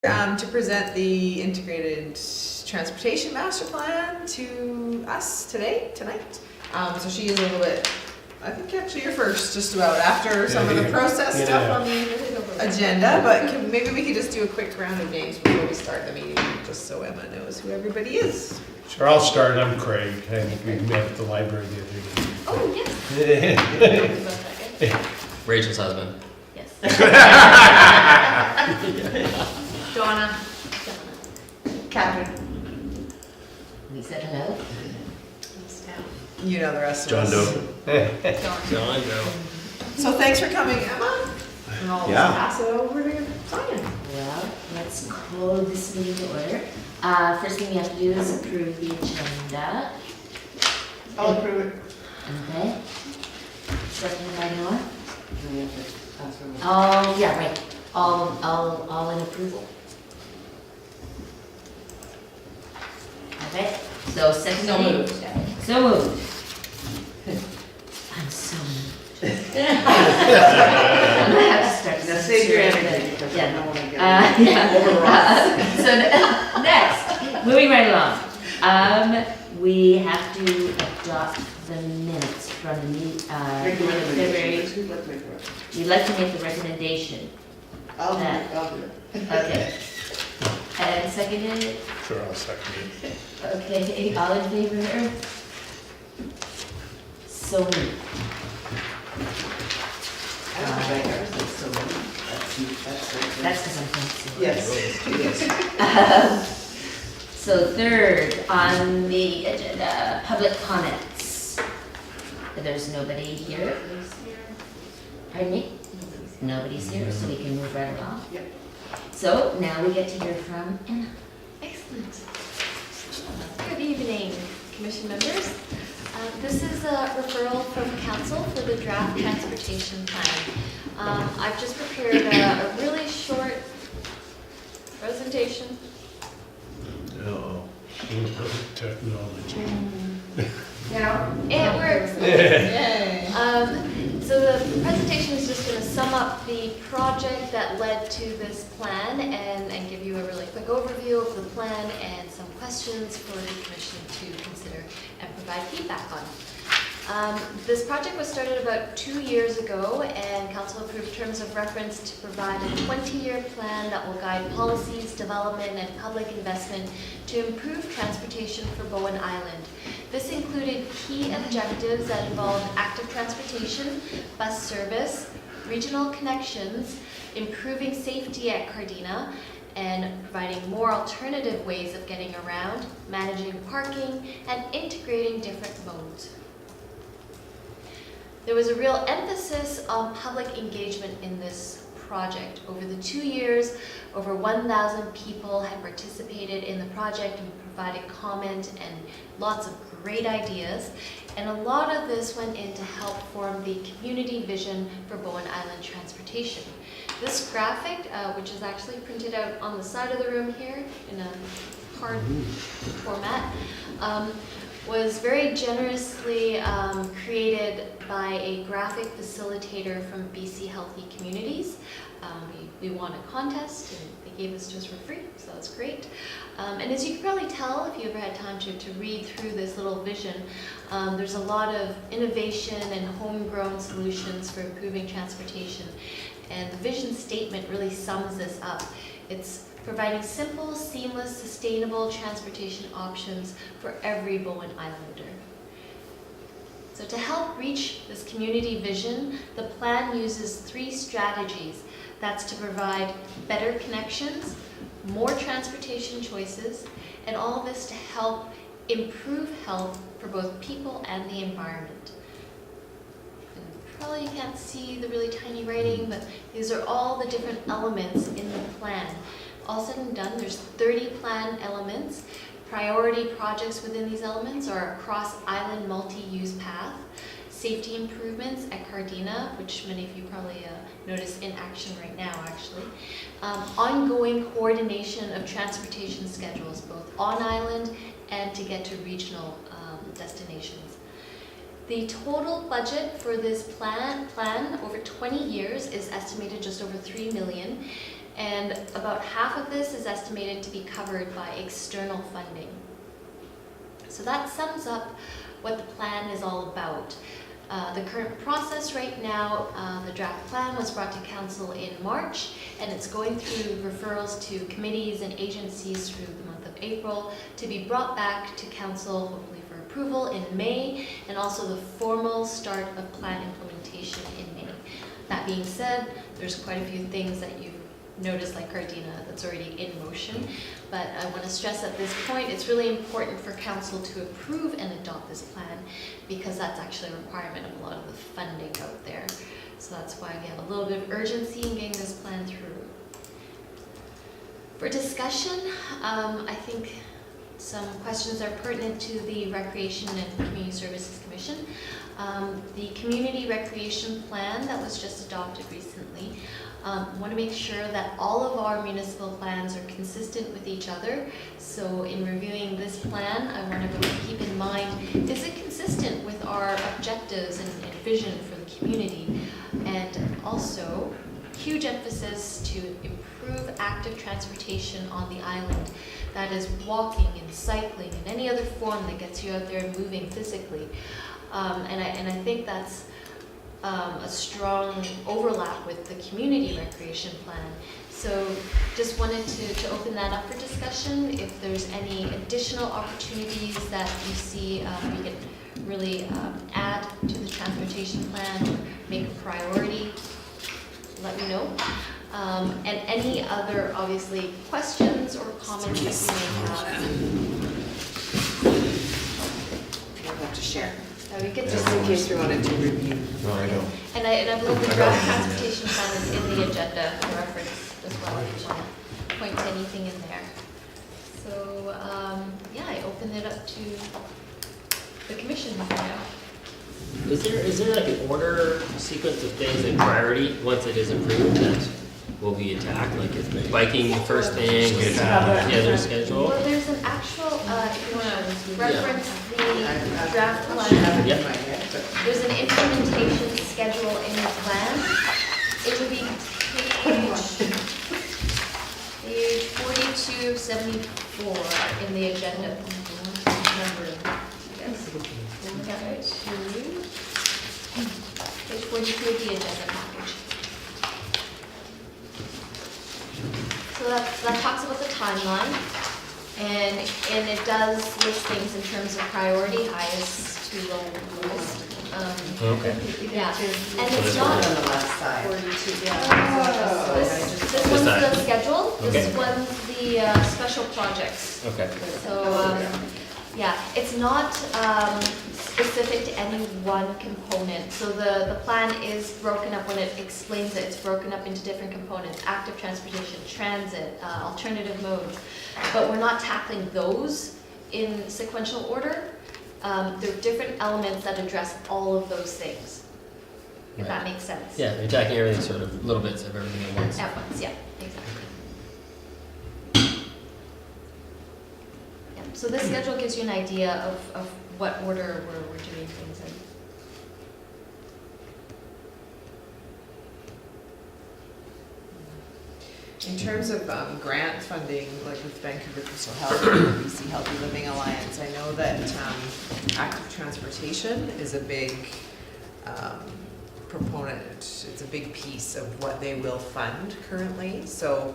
to present the integrated transportation master plan to us tonight. So she is a little bit, I think actually you're first, just about after some of the process stuff on the agenda, but maybe we could just do a quick round of names before we start the meeting, just so Emma knows who everybody is. Sure, I'll start. I'm Craig. I think we met at the library the other day. Oh, yes. Rachel's husband. Yes. Donna. Catherine. We said hello. You know the rest John of us. Doe. John Doe. So thanks for coming, Emma. And I'll Yeah. pass it over to Brian. Well, let's call this meeting to order. First thing we have to do is approve the agenda. I'll approve it. Okay. Second by Noah. Oh, yeah, right. All in approval. Okay. So second. So reading. moved. So moved. I'm so moved. I'm gonna have to start. Now save your energy, because I don't wanna get So next, moving right along, we have to adopt the minutes from the Make the recommendation. February. Who'd like to make the recommendation? You'd like to make the recommendation, I'll do it. okay. And seconded, Sure, I'll second it. okay, all in favor? So moved. I don't think ours is so many. That's because I'm fancy. Yes. So third on the agenda, public comments. There's nobody here. Pardon me? Nobody's here, so we can move right along. Yep. So now we get to hear from Anna. Excellent. Good evening, commission members. This is a referral from council for the draft transportation plan. I've just prepared a really short presentation. Uh-oh. Technology. It works. Yay. So the presentation is just going to sum up the project that led to this plan and give you a really quick overview of the plan and some questions for the commission to consider and provide feedback on. This project was started about 2 years ago, and council approved terms of reference to provide a 20-year plan that will guide policies, development, and public investment to improve transportation for Bowen Island. This included key objectives that involved active transportation, bus service, regional connections, improving safety at Cardina, and providing more alternative ways of getting around, managing parking, and integrating different modes. There was a real emphasis on public engagement in this project. Over the 2 years, over 1,000 people had participated in the project and provided comment and lots of great ideas. And a lot of this went in to help form the community vision for Bowen Island transportation. This graphic, which is actually printed out on the side of the room here in a hard format, was very generously created by a graphic facilitator from BC Healthy Communities. We won a contest and they gave this to us for free, so that's great. And as you can probably tell, if you ever had time to read through this little vision, there's a lot of innovation and homegrown solutions for improving transportation. And the vision statement really sums this up. It's providing simple, seamless, sustainable transportation options for every Bowen Islander. So to help reach this community vision, the plan uses 3 strategies. That's to provide better connections, more transportation choices, and all this to help improve health for both people and the environment. And probably you can't see the really tiny writing, but these are all the different elements in the plan. All said and done, there's 30 plan elements. Priority projects within these elements are a cross-island multi-use path, safety improvements at Cardina, which many of you probably notice in action right now, actually. Ongoing coordination of transportation schedules, both on island and to get to regional destinations. The total budget for this plan over 20 years is estimated just over $3 million. and about half of this is estimated to be covered by external funding. So that sums up what the plan is all about. The current process right now, the draft plan was brought to council in March, and it's going through referrals to committees and agencies through the month of April to be brought back to council, hopefully for approval in May, and also the formal start of plan implementation in May. That being said, there's quite a few things that you've noticed, like Gardena, that's already in motion. But I want to stress at this point, it's really important for council to approve and adopt this plan, because that's actually a requirement of a lot of the funding out there. So that's why we have a little bit of urgency in getting this plan through. For discussion, I think some questions are pertinent to the Recreation and Community Services Commission. The Community Recreation Plan that was just adopted recently, want to make sure that all of our municipal plans are consistent with each other. So in reviewing this plan, I want to really keep in mind, is it consistent with our objectives and vision for the community? And also, huge emphasis to improve active transportation on the island. That is walking and cycling and any other form that gets you out there and moving physically. And I think that's a strong overlap with the community recreation plan. So just wanted to open that up for discussion. If there's any additional opportunities that you see we can really add to the transportation plan or make a priority, let me know. And any other, obviously, questions or comments that you may have. We'll have to share. That we could Just just in case we wanted to review. No, I don't. And I believe the draft transportation plan is in the agenda for reference as well, if you want to point to anything in there. So, yeah, I open it up to the commission now. Is there like an order sequence of things in priority once it is approved that will be attacked? Like is biking the first thing? Yeah, there's schedule. Well, there's an actual, if you want to reference the draft I plan, have it in Yep. my head, but there's an implementation schedule in the plan. It would be page 4274 in the agenda. Yes. Page 42 of the agenda package. So that talks about the timeline, and it does list things in terms of priority, highest to lowest. Okay. Yeah, and So it's this not. on the left side. 42, Oh. This one's side. the schedule, this Okay. one's the special projects. Okay. So, yeah, it's not specific to any one component. So the plan is broken up, when it explains it, it's broken up into different components: active transportation, transit, alternative modes. But we're not tackling those in sequential order. There are different elements that address all of those things, if that makes sense. Yeah, you're attacking everything, sort of little bits of everything at once. At once, yeah, exactly. Yeah, so this schedule gives you an idea of what order we're doing things in. in terms of grant funding, like with Vancouver Coastal Health and BC Healthy Living Alliance, I know that active transportation is a big proponent. It's a big piece of what they will fund currently. So,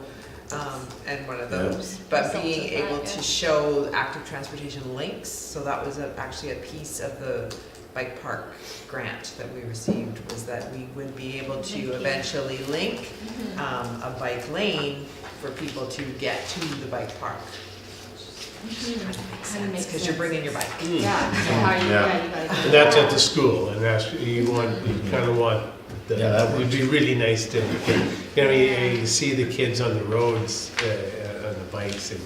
and one of those, but Results being of that, able yeah. to show active transportation links. So that was actually a piece of the bike park grant that we received, was that we would be able to Linking. eventually link a bike lane for people to get to the bike park. Which kind of makes sense, because you're bringing your bike. Yeah, so how you, Yeah. yeah, you gotta. And that's at the school, and that's, you kind of want, Yeah, that it'd be really nice to, you see the kids on the roads, on the bikes, and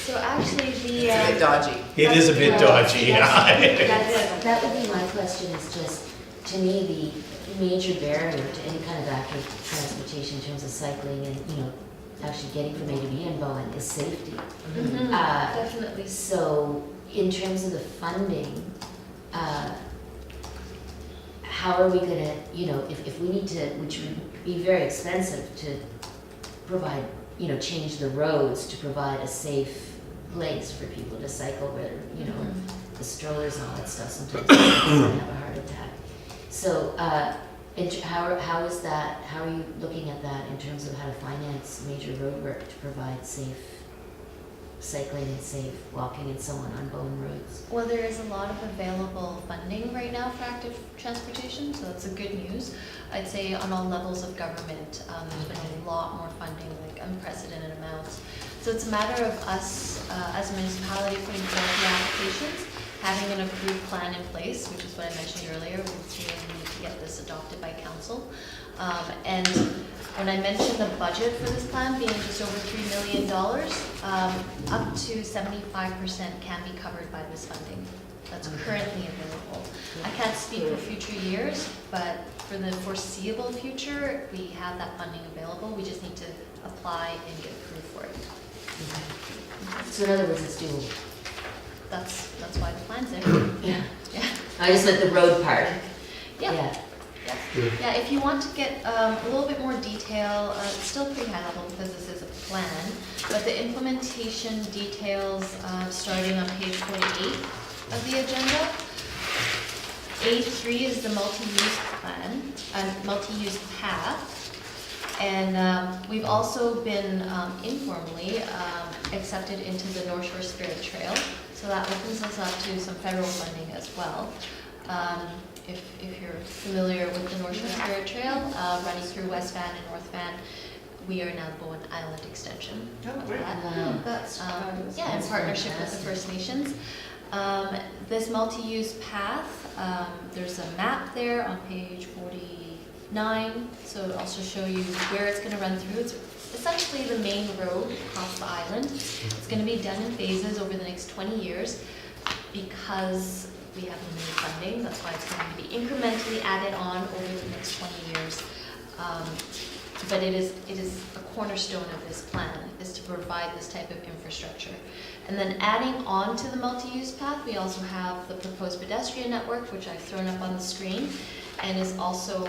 So actually It's a bit the, dodgy. it is a bit dodgy, yeah. That would be my question, is just, to me, the major barrier to any kind of active transportation in terms of cycling and, actually getting from A to B in Bowen is safety. definitely. So, in terms of the funding, how are we gonna, if we need to, which would be very expensive to provide you know, change the roads to provide a safe place for people to cycle where, you know, the strollers and all that stuff, sometimes people have a heart attack. So, how is that, how are you looking at that in terms of how to finance major road work to provide safe cycling and safe walking and so on bone roads? Well, there is a lot of available funding right now for active transportation, so that's a good news. I'd say on all levels of government, there's been a lot more funding, like unprecedented amounts. So it's a matter of us, as a municipality, putting forth the applications, having an approved plan in place, which is what I mentioned earlier. We really need to get this adopted by council. And when I mentioned the budget for this plan being just over $3 million, up to 75% can be covered by this funding that's currently available. I can't speak for future years, but for the foreseeable future, we have that funding available. We just need to apply and get approved for it. So in other words, it's doable. That's why the plan's there. Yeah. Yeah. I just meant the road part. Yeah. Yeah. Yeah, if you want to get a little bit more detail, it's still pretty high level because this is a plan, but the implementation details starting on page 48 of the agenda. A3 is the multi-use plan, multi-use path, and we've also been informally accepted into the North Shore Spirit Trail, so that opens us up to some federal funding as well. If you're familiar with the North Shore Spirit Trail, running through West Van and North Van, we are now the Bowen Island extension of that. Wow. That's fabulous. Yeah, in partnership with the First Nations. This multi-use path, there's a map there on page 49, so it'll also show you where it's going to run through. It's essentially the main road across the island. It's going to be done in phases over the next 20 years because we have limited funding. That's why it's going to be incrementally added on over the next 20 years. But it is a cornerstone of this plan, is to provide this type of infrastructure. And then adding on to the multi-use path, we also have the proposed pedestrian network, which I've thrown up on the screen, and is also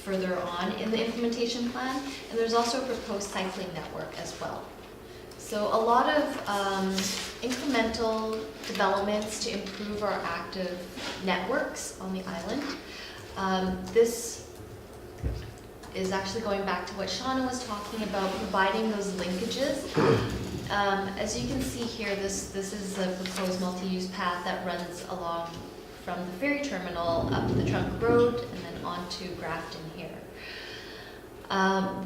further on in the implementation plan. And there's also a proposed cycling network as well. So a lot of incremental developments to improve our active networks on the island. This is actually going back to what Shauna was talking about, providing those linkages. As you can see here, this is a proposed multi-use path that runs along from the ferry terminal up the trunk road and then onto Grafton here.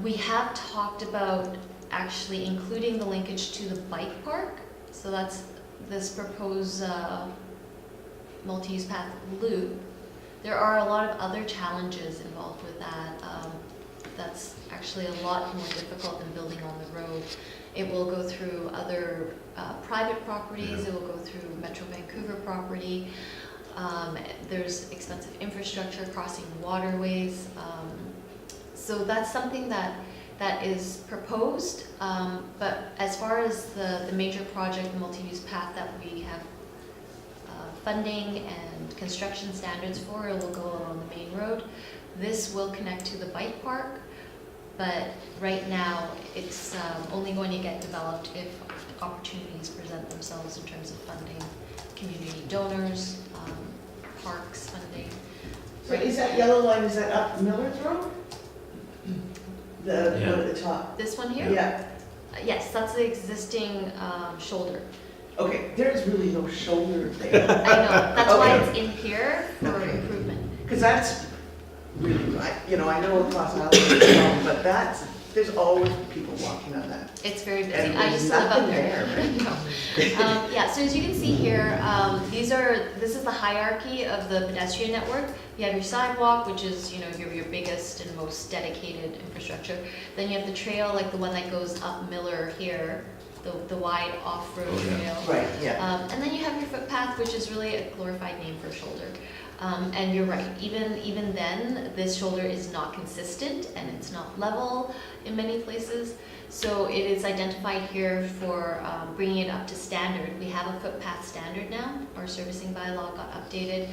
We have talked about actually including the linkage to the bike park. So that's this proposed multi-use path loop. There are a lot of other challenges involved with that. That's actually a lot more difficult than building on the road. It will go through other private properties. It will go through Metro Vancouver property. There's expensive infrastructure crossing waterways. So that's something that is proposed, but as far as the major project, the multi-use path that we have funding and construction standards for, it will go along the main road. This will connect to the bike park, but right now it's only going to get developed if opportunities present themselves in terms of funding, community donors, parks funding. So is that yellow line, is that up Miller's Road? The one at the top? This one here? Yeah, Yes, that's the existing shoulder. okay, there's really no shoulder there. I know, that's why Okay. it's in here for Okay. improvement. Because that's really, I know across Island, but there's always people walking on that. It's very busy. And I there's used to live up nothing there. No. Yeah, so as you can see here, this is the hierarchy of the pedestrian network. You have your sidewalk, which is, your biggest and most dedicated infrastructure. Then you have the trail, like the one that goes up Miller here, the wide off-road trail. Right, yeah. And then you have your footpath, which is really a glorified name for shoulder. And you're right, even then, this shoulder is not consistent and it's not level in many places. So it is identified here for bringing it up to standard. We have a footpath standard now. Our servicing bylaw got updated.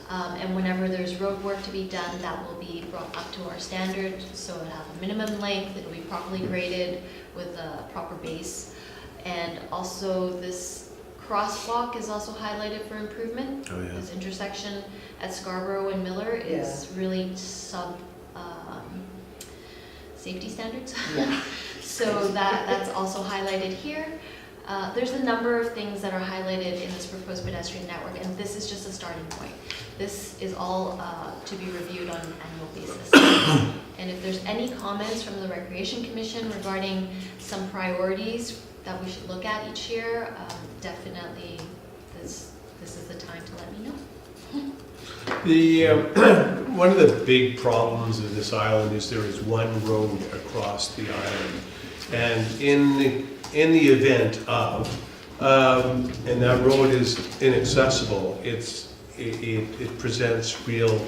And whenever there's road work to be done, that will be brought up to our standard. So it'll have a minimum length, it'll be properly graded with a proper base. And also this crosswalk is also highlighted for improvement. Oh, yeah. This intersection at Scarborough and Miller is really sub safety standards. Yeah. So that's also highlighted here. There's a number of things that are highlighted in this proposed pedestrian network, and this is just a starting point. This is all to be reviewed on an annual basis. And if there's any comments from the Recreation Commission regarding some priorities that we should look at each year, definitely this is the time to let me know. One of the big problems of this island is there is one road across the island. And in the event of, and that road is inaccessible, it presents real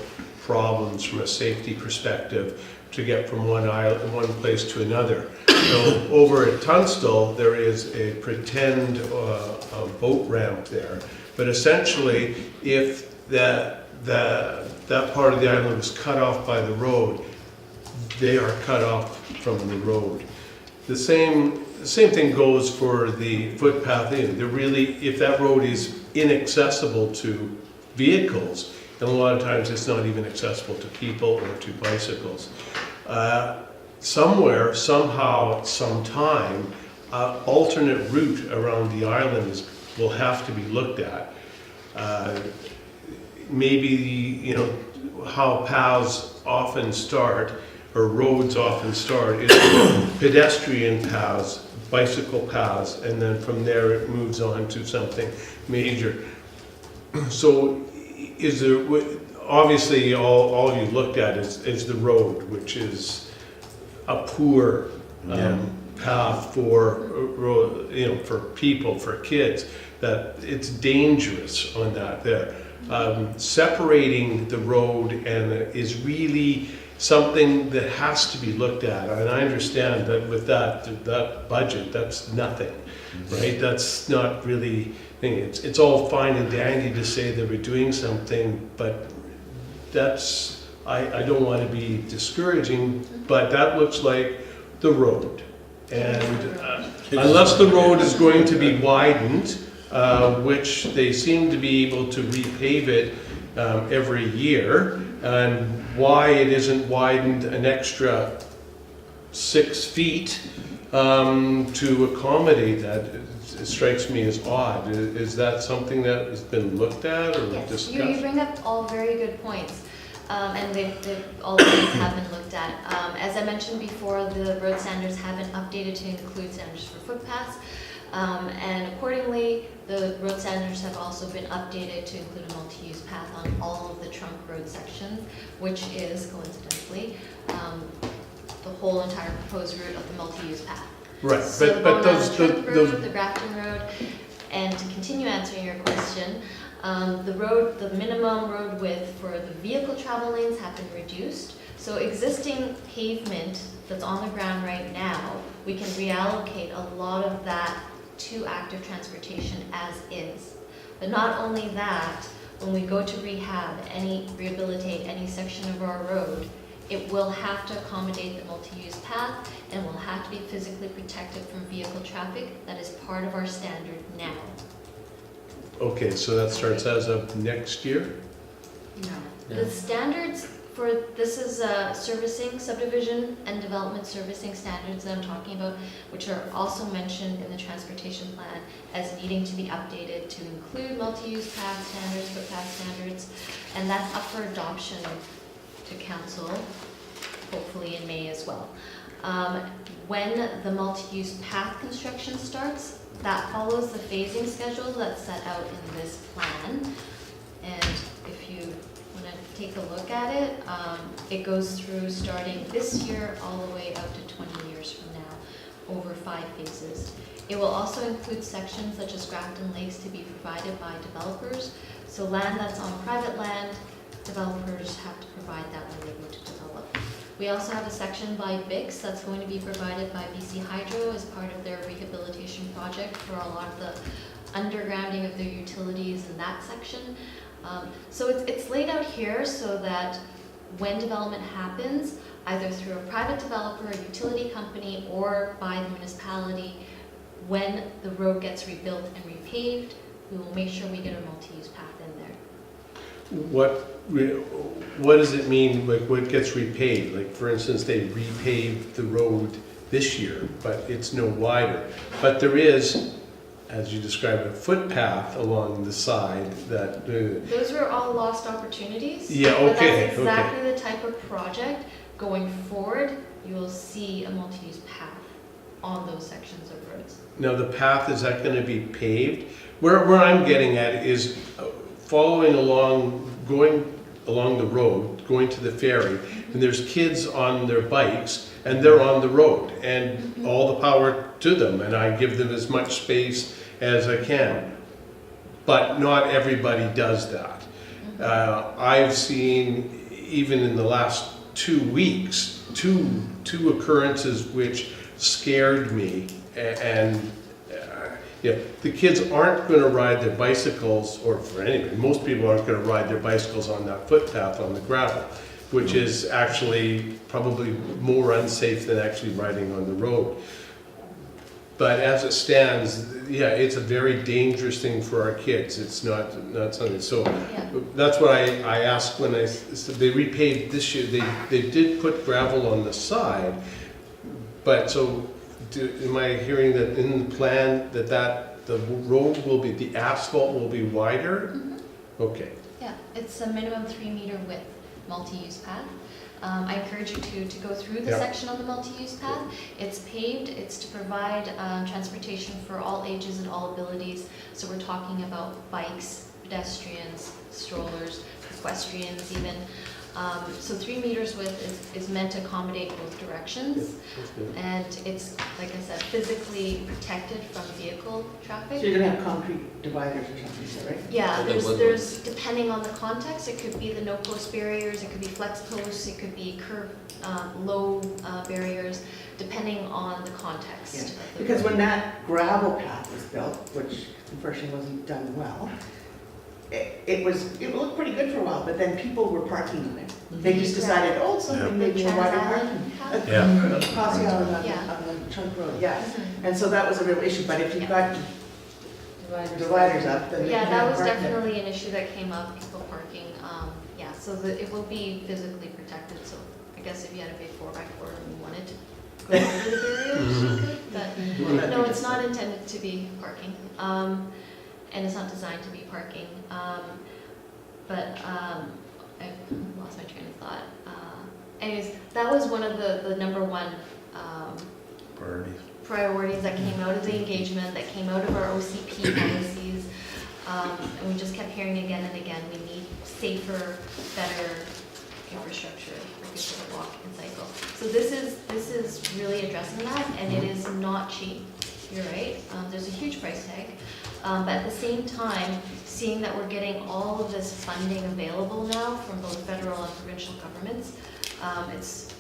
problems from a safety perspective to get from one place to another. So over at Tunstall, there is a pretend boat ramp there. But essentially, if that part of the island was cut off by the road, they are cut off from the road. The same thing goes for the footpath in. If that road is inaccessible to vehicles, and a lot of times it's not even accessible to people or to bicycles. Somewhere, somehow, sometime, alternate route around the island will have to be looked at. Maybe, how paths often start, or roads often start, is pedestrian paths, bicycle paths, and then from there it moves on to something major. So is there, obviously all you looked at is the road, which is a poor path for people, for kids, that it's dangerous on that there. Separating the road is really something that has to be looked at, and I understand that with that budget, that's nothing, right? That's not really, it's all fine and dandy to say that we're doing something, but I don't want to be discouraging, but that looks like the road. And unless the road is going to be widened, which they seem to be able to repave it every year, and why it isn't widened an extra 6 feet to accommodate that, it strikes me as odd. Is that something that has been looked at or discussed? Yes, you bring up all very good points. And all the things have been looked at. As I mentioned before, the road standards have been updated to include standards for footpaths. And accordingly, the road standards have also been updated to include a multi-use path on all of the trunk road sections, which is, coincidentally, the whole entire proposed route of the multi-use path. Right, So but the trunk road, the Grafton Road, and to continue answering your question, the minimum road width for the vehicle travel lanes have been reduced. So existing pavement that's on the ground right now, we can reallocate a lot of that to active transportation as is. But not only that, when we go to rehabilitate any section of our road, it will have to accommodate the multi-use path and will have to be physically protected from vehicle traffic. That is part of our standard now. Okay, so that starts as of next year? No. The standards this is servicing, subdivision and development servicing standards that I'm talking about, which are also mentioned in the transportation plan as needing to be updated to include multi-use path standards, footpath standards, and that's up for adoption to council, hopefully in May as well. When the multi-use path construction starts, that follows the phasing schedule that's set out in this plan. And if you want to take a look at it, it goes through starting this year all the way out to 20 years from now, over 5 phases. It will also include sections such as Grafton Lakes to be provided by developers. So land that's on private land, developers have to provide that when they go to develop. We also have a section by BIX that's going to be provided by BC Hydro as part of their rehabilitation project for a lot of the undergrounding of their utilities in that section. So it's laid out here so that when development happens, either through a private developer, a utility company, or by the municipality, when the road gets rebuilt and repaved, we will make sure we get a multi-use path in there. What does it mean, like what gets repaved? Like for instance, they repaved the road this year, but it's no wider. But there is, as you described, a footpath along the side that, Those were all lost opportunities. Yeah, But okay, that's exactly the type of project, going forward, you will see a multi-use path on those sections of roads. now the path, is that gonna be paved? Where I'm getting at is following along, going along the road, going to the ferry, and there's kids on their bikes, and they're on the road, and all the power to them, and I give them as much space as I can. But not everybody does that. I've seen, even in the last 2 weeks, two occurrences which scared me, and yeah, the kids aren't going to ride their bicycles, or for anybody, most people aren't going to ride their bicycles on that footpath on the gravel, which is actually probably more unsafe than actually riding on the road. But as it stands, yeah, it's a very dangerous thing for our kids. It's not something, so Yeah. that's what I asked when I said they repaved this year. They did put gravel on the side, but so am I hearing that in the plan that the road will be, the asphalt will be wider? Okay. Yeah, it's a minimum 3-meter width multi-use path. I encourage you to go through the Yeah. section on the multi-use path. It's paved, it's to provide transportation for all ages and all abilities. So we're talking about bikes, pedestrians, strollers, equestrians even. So 3 meters width is meant to accommodate both directions. That's good. And it's, like I said, physically protected from vehicle So traffic. you're gonna have concrete dividers or something, is that right? Yeah, And the wood there's, depending on the context, it could be the no-post barriers, it could be flex posts, it could be curb, low barriers, depending on the context. Yeah, of the because road. when that gravel path was built, which unfortunately wasn't done well, it looked pretty good for a while, but then people were parking on it. They just decided, oh, something maybe a wider parking. Trans-Island Yeah. Across the island Yeah. on the Chunk Road, yeah. path. And so that was a real issue, but if you've got dividers up, then they Yeah, can that have was parking. definitely an issue that came up, people parking, yeah, so it will be physically protected, so I guess if you had a big 4x4 and you wanted to go over the barriers, you could, Well, but that'd no, be it's just- not intended to be parking, and it's not designed to be parking, but, I lost my train of thought. Anyways, that was one of the number one, priorities that came out of the engagement, that came out of our OCP policies. And we just kept hearing again and again, we need safer, better infrastructure for people to walk and cycle. So this is really addressing that, and it is not cheap. You're right, there's a huge price tag. But at the same time, seeing that we're getting all of this funding available now from both federal and provincial governments, it's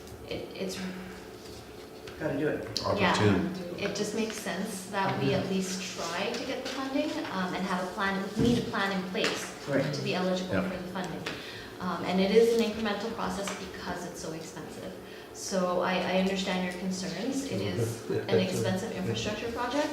Gotta do it. yeah, Opportune. it just makes sense that we at least try to get the funding, and have a plan, need a plan in place Right. to be eligible Yeah. for the funding. And it is an incremental process because it's so expensive. So I understand your concerns, it is an expensive infrastructure project,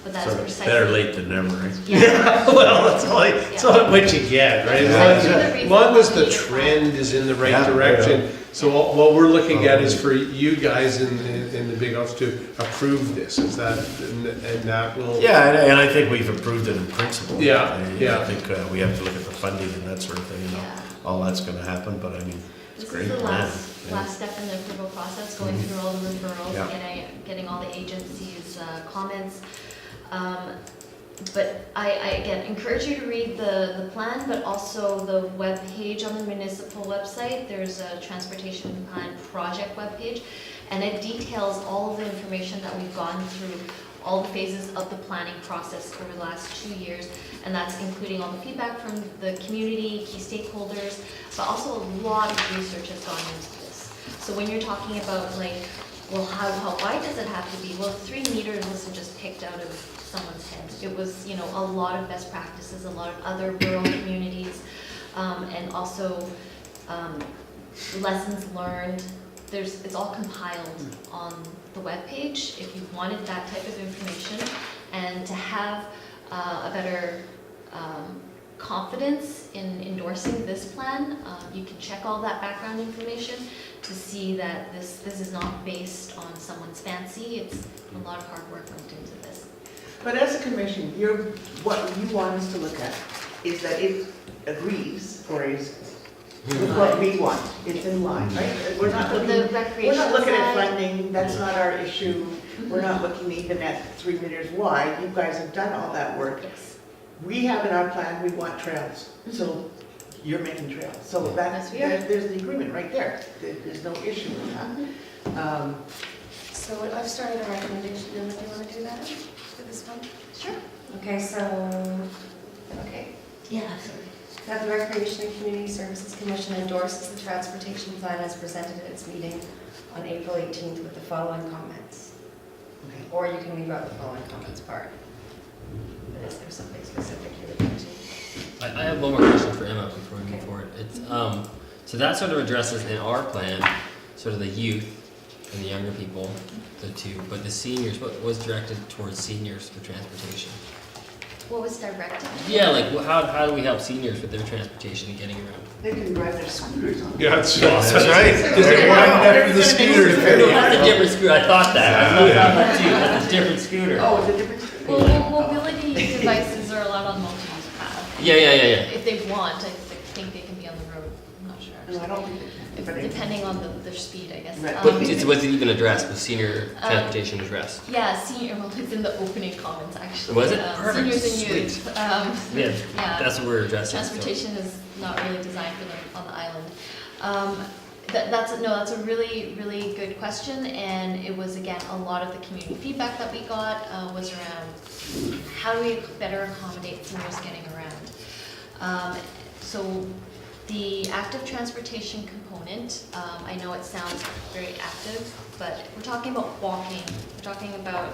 but that's So precisely. better late than never, right? Yeah, Well, that's all what you get, right? That's As exactly the long as reason the why we need a plan. trend is in the right Yeah, direction. So what we're looking at is for you guys in the big office to approve this, is that, and that will. Yeah, and I think we've approved it in principle. Yeah, And yeah. I think we have to look at the funding and that sort of thing, Yeah. all that's gonna happen, but I mean, it's This great is the plan. last step in the approval process, going through all the referrals, Yeah. getting all the agencies' comments. But I again encourage you to read the plan, but also the web page on the municipal website. There's a transportation plan project webpage, and it details all of the information that we've gone through, all the phases of the planning process over the last 2 years, and that's including all the feedback from the community, key stakeholders, but also a lot of research has gone into this. So when you're talking about like well, how wide does it have to be? Well, 3 meters wasn't just picked out of someone's head. It was, you know, a lot of best practices, a lot of other rural communities, and also lessons learned. It's all compiled on the webpage if you wanted that type of information, and to have a better confidence in endorsing this plan, you can check all that background information to see that this is not based on someone's fancy. It's a lot of hard work went into this. But as a commission, what you want us to look at is that it agrees or is with what we want. It's in line, right? We're not With looking, the recreation we're not looking at side, funding, that's not our issue. We're not looking even at 3 meters wide. You guys have done all that work. yes. We have in our plan, we want trails, so you're making trails. So Yes, we are. there's the agreement right there. There's no issue with that. So I've started a recommendation, Emma, do you want to do that for this one? Sure. Okay, so, okay. Yeah, absolutely. That the Recreation and Community Services Commission endorses the transportation plan as presented at its meeting on April 18th with the following comments. Okay. Or you can leave out the following comments part. But is there something specific you would like to? I have one more question for Emma before we move Okay. forward. It's, so that sort of addresses in our plan, sort of the youth and the younger people, the two, but the seniors, what was directed towards seniors for transportation? What was directed? Yeah, like how do we help seniors with their transportation and getting around? They can drive their scooters on. Yeah, that's right. Because they want after the scooter. That's a different scooter, I thought that, I thought that too, that's a different scooter. Oh, it's a different. Well, mobility devices are allowed on multi-use path. Yeah. If they want, I think they can be on the road. I'm not sure. No, I don't think they can. But Depending on their speed, I guess. Right. But was it even addressed, was senior transportation addressed? Yeah, senior, well, it's in the opening comments, actually. Was it? Perfect, Seniors and youth. Yeah, Yeah, that's what we're addressing. so- transportation is not really designed for them on the island. That's a really, really good question, and it was, again, a lot of the community feedback that we got was around how do we better accommodate seniors getting around. So the active transportation component, I know it sounds very active, but we're talking about walking. We're talking about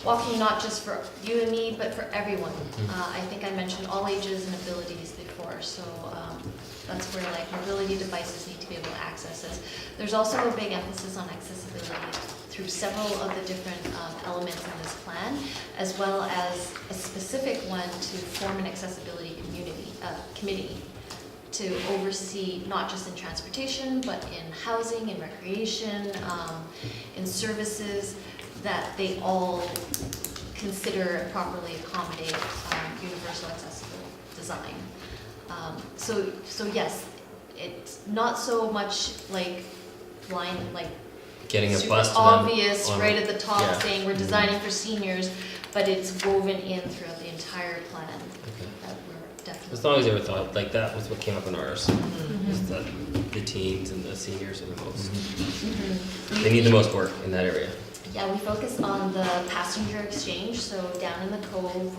walking not just for you and me, but for everyone. I think I mentioned all ages and abilities before, so that's where like mobility devices need to be able to access this. There's also a big emphasis on accessibility through several of the different elements in this plan, as well as a specific one to form an accessibility committee to oversee not just in transportation, but in housing, in recreation, in services, that they all consider and properly accommodate universal accessible design. So yes, it's not so much like blind, like Getting a super bus to them obvious on- right at the top yeah. saying we're designing for seniors, but it's woven in throughout the entire plan. Okay. That we're definitely. As long as they were thought, like that was what came up in ours, Mhm. was that the teens and the seniors are the most, Mhm. they need the most work in that area. Yeah, we focus on the passenger exchange, so down in the cove,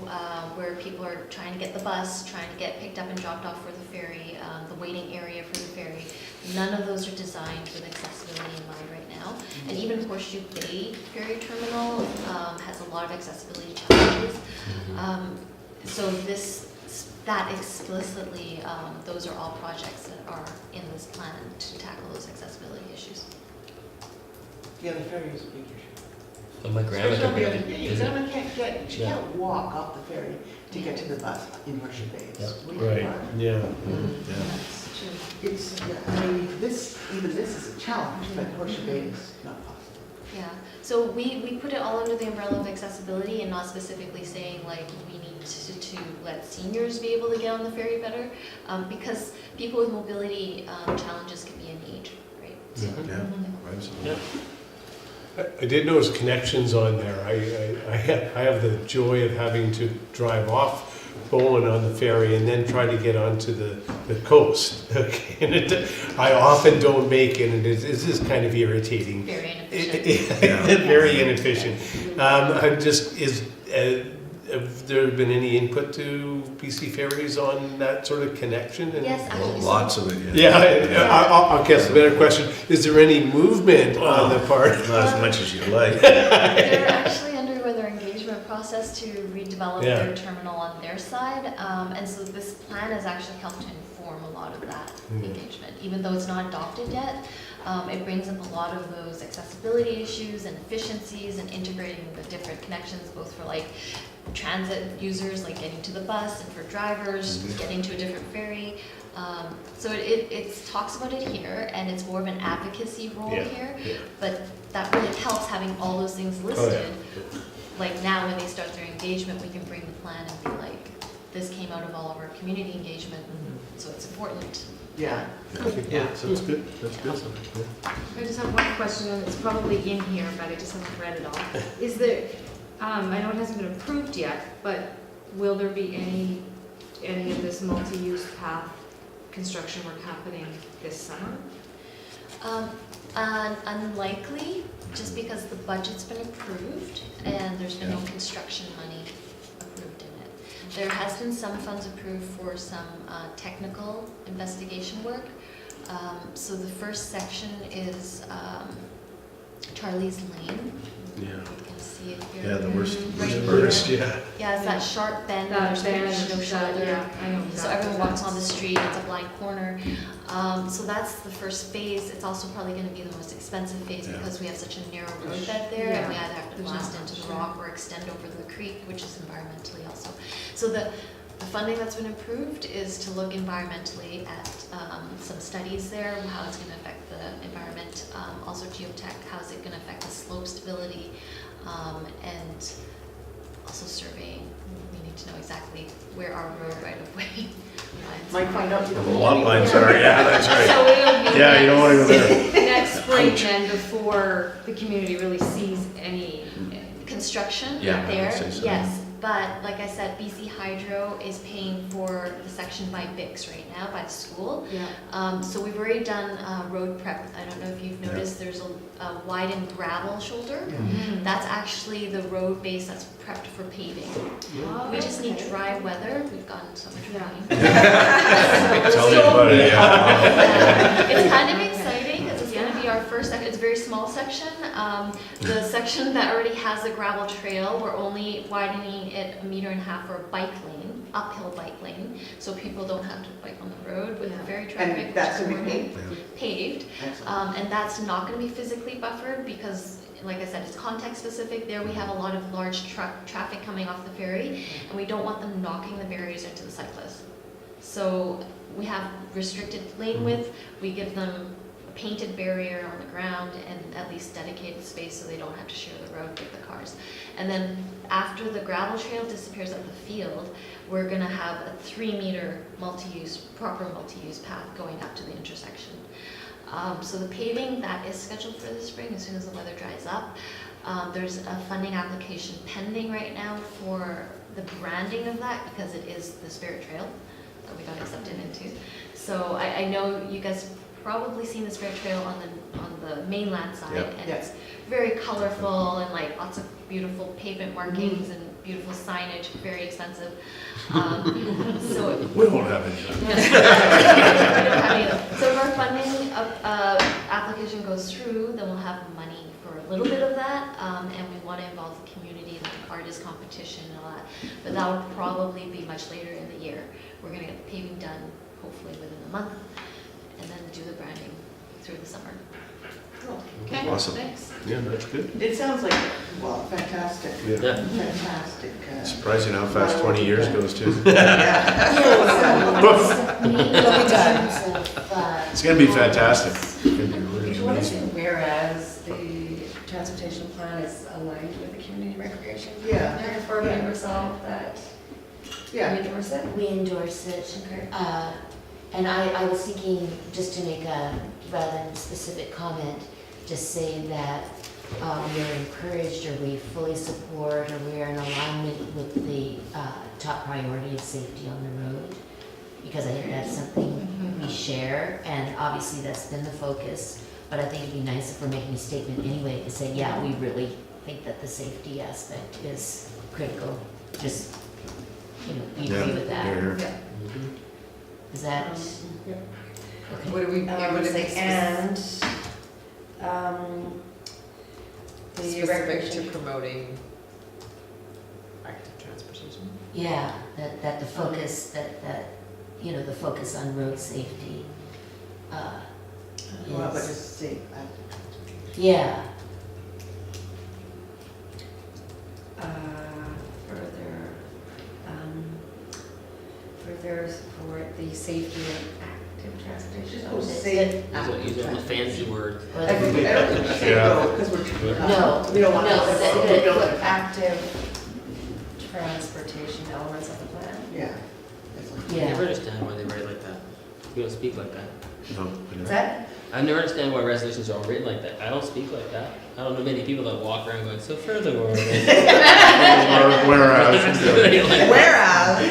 where people are trying to get the bus, trying to get picked up and dropped off for the ferry, the waiting area for the ferry. None of those are designed with accessibility in mind right now. And even Horseshoe Bay Ferry Terminal has a lot of accessibility challenges. So that explicitly, those are all projects that are in this plan to tackle those accessibility issues. Yeah, the ferry is a big issue. But my grandma Especially could on the really other- use Your it. grandma she Yeah. can't walk off the ferry to get to the bus in Horseshoe Bay. It's really Right, hard. yeah. Yeah. That's true. It's, I mean, even this is a challenge, but Horseshoe Bay is not possible. Yeah, so we put it all under the umbrella of accessibility and not specifically saying like we need to let seniors be able to get on the ferry better, because people with mobility challenges can be an age, right? So, Mhm. Yeah, absolutely. I did notice connections on there. I have the joy of having to drive off Bowen on the ferry and then try to get onto the coast. Okay, and I often don't make it, and it's just kind of irritating. Very inefficient. Very inefficient. have there been any input to BC Ferries on that sort of connection? And- Yes, actually. Lots of it, yeah. I'll guess a better question. Is there any movement on the part? Not as much as you like. They're actually undergoing their engagement process to redevelop Yeah. their terminal on their side. And so this plan has actually helped to inform a lot of that engagement. Even though it's not adopted yet, it brings up a lot of those accessibility issues and efficiencies and integrating the different connections, both for like transit users, like getting to the bus, and for drivers, getting to a different ferry. So it talks about it here, and it's more of an advocacy role Yeah, here. yeah. But that really helps having all those things listed. Like now when they start their engagement, we can bring the plan and be like, this came out of all of our community engagement, so it's important. Yeah. Yeah, sounds good. That's good. I just have one question, and it's probably in here, but I just haven't read it all. Is there, I know it hasn't been approved yet, but will there be any of this multi-use path construction work happening this summer? Unlikely, just because the budget's been approved and there's been no construction money approved in it. There has been some funds approved for some technical investigation work. So the first section is Charlie's Lane. Yeah. You can see it here. Yeah, the worst. Right here. First, yeah. Yeah, it's that sharp bend, That there's bend, no shoulder. yeah, I know So exactly everyone walks that. on the street, it's a blind corner. So that's the first phase. It's also probably gonna be the most expensive phase Yeah. because we have such a narrow road bed there, and we Yeah. either have to There's blast not into much, the rock or extend over the creek, which is environmentally also. So the funding that's been approved is to look environmentally at some studies there, how it's gonna affect the environment, also geotech, how's it gonna affect the slope stability, and also surveying. We need to know exactly where our road right of way lines. Might find out. The lot lines are, yeah, that's right. So it'll be Yeah, you don't wanna go there. next spring then, before the community really sees any, Construction Yeah, I would there, say so. yes, but like I said, BC Hydro is paying for the section by Bix right now, by the school. yeah. So we've already done road prep. I don't know if you've noticed, there's a widened gravel shoulder. That's actually the road base that's prepped for paving. We just need dry weather. We've gotten so much Yeah. rain. Tell me about it, yeah. It's kind of exciting because it's going to be our first section. It's a very small section. The section that already has a gravel trail, we're only widening it 1.5 meters for a bike lane, uphill bike lane, so people don't have to bike on the road with the ferry traffic. And that's which is gonna be already paved. Excellent. And that's not going to be physically buffered because, like I said, it's context specific. There we have a lot of large traffic coming off the ferry, and we don't want them knocking the barriers into the cyclists. So we have restricted lane width. We give them a painted barrier on the ground and at least dedicated space so they don't have to share the road with the cars. And then after the gravel trail disappears at the field, we're going to have a 3-meter proper multi-use path going up to the intersection. So the paving, that is scheduled for this spring as soon as the weather dries up. There's a funding application pending right now for the branding of that because it is the Spirit Trail that we got accepted into. So I know you guys probably seen the Spirit Trail on the mainland side, Yep. and Yes. it's very colorful and like lots of beautiful pavement markings and beautiful signage, very expensive. So We won't have any of that. we don't have any of that. So if our funding application goes through, then we'll have money for a little bit of that, and we want to involve the community, like an artist competition and all that. But that would probably be much later in the year. We're going to get the paving done hopefully within a month, and then do the branding through the summer. Okay, Awesome. thanks. Yeah, that's good. It sounds like, well, fantastic, Yeah. Yeah. fantastic. Surprising how fast 20 years goes too. It's gonna be fantastic. It's gonna be really Just wanted to, amazing. whereas the transportation plan is aligned with the community recreation. Yeah. Therefore, we resolve that Yeah. we endorse it. We endorse it. Okay. And I was thinking, just to make a rather than specific comment, just say that we are encouraged or we fully support or we are in alignment with the top priority of safety on the road. Because I think that's something we share, and obviously that's been the focus. But I think it'd be nice if we're making a statement anyway to say, yeah, we really think that the safety aspect is critical just, you Yeah, agree with that? here, here. Is that, What okay, do we, I would say, and, the specific to recreation. promoting active transportation? yeah, that the focus, that, the focus on road safety, Well, but is, just say, yeah, Further support the safety of active transportation. oh, say. Use all the fancy words. or I don't the, think we say Yeah. go, because we're. No, We don't want to. no, that- We don't- Put active transportation elements of the plan. Yeah. I yeah. never understand why they write it like that. You don't speak like that. No, I Is know. that? I never understand why resolutions are all written like that. I don't speak like that. I don't know many people that walk around going, so furthermore. Whereas,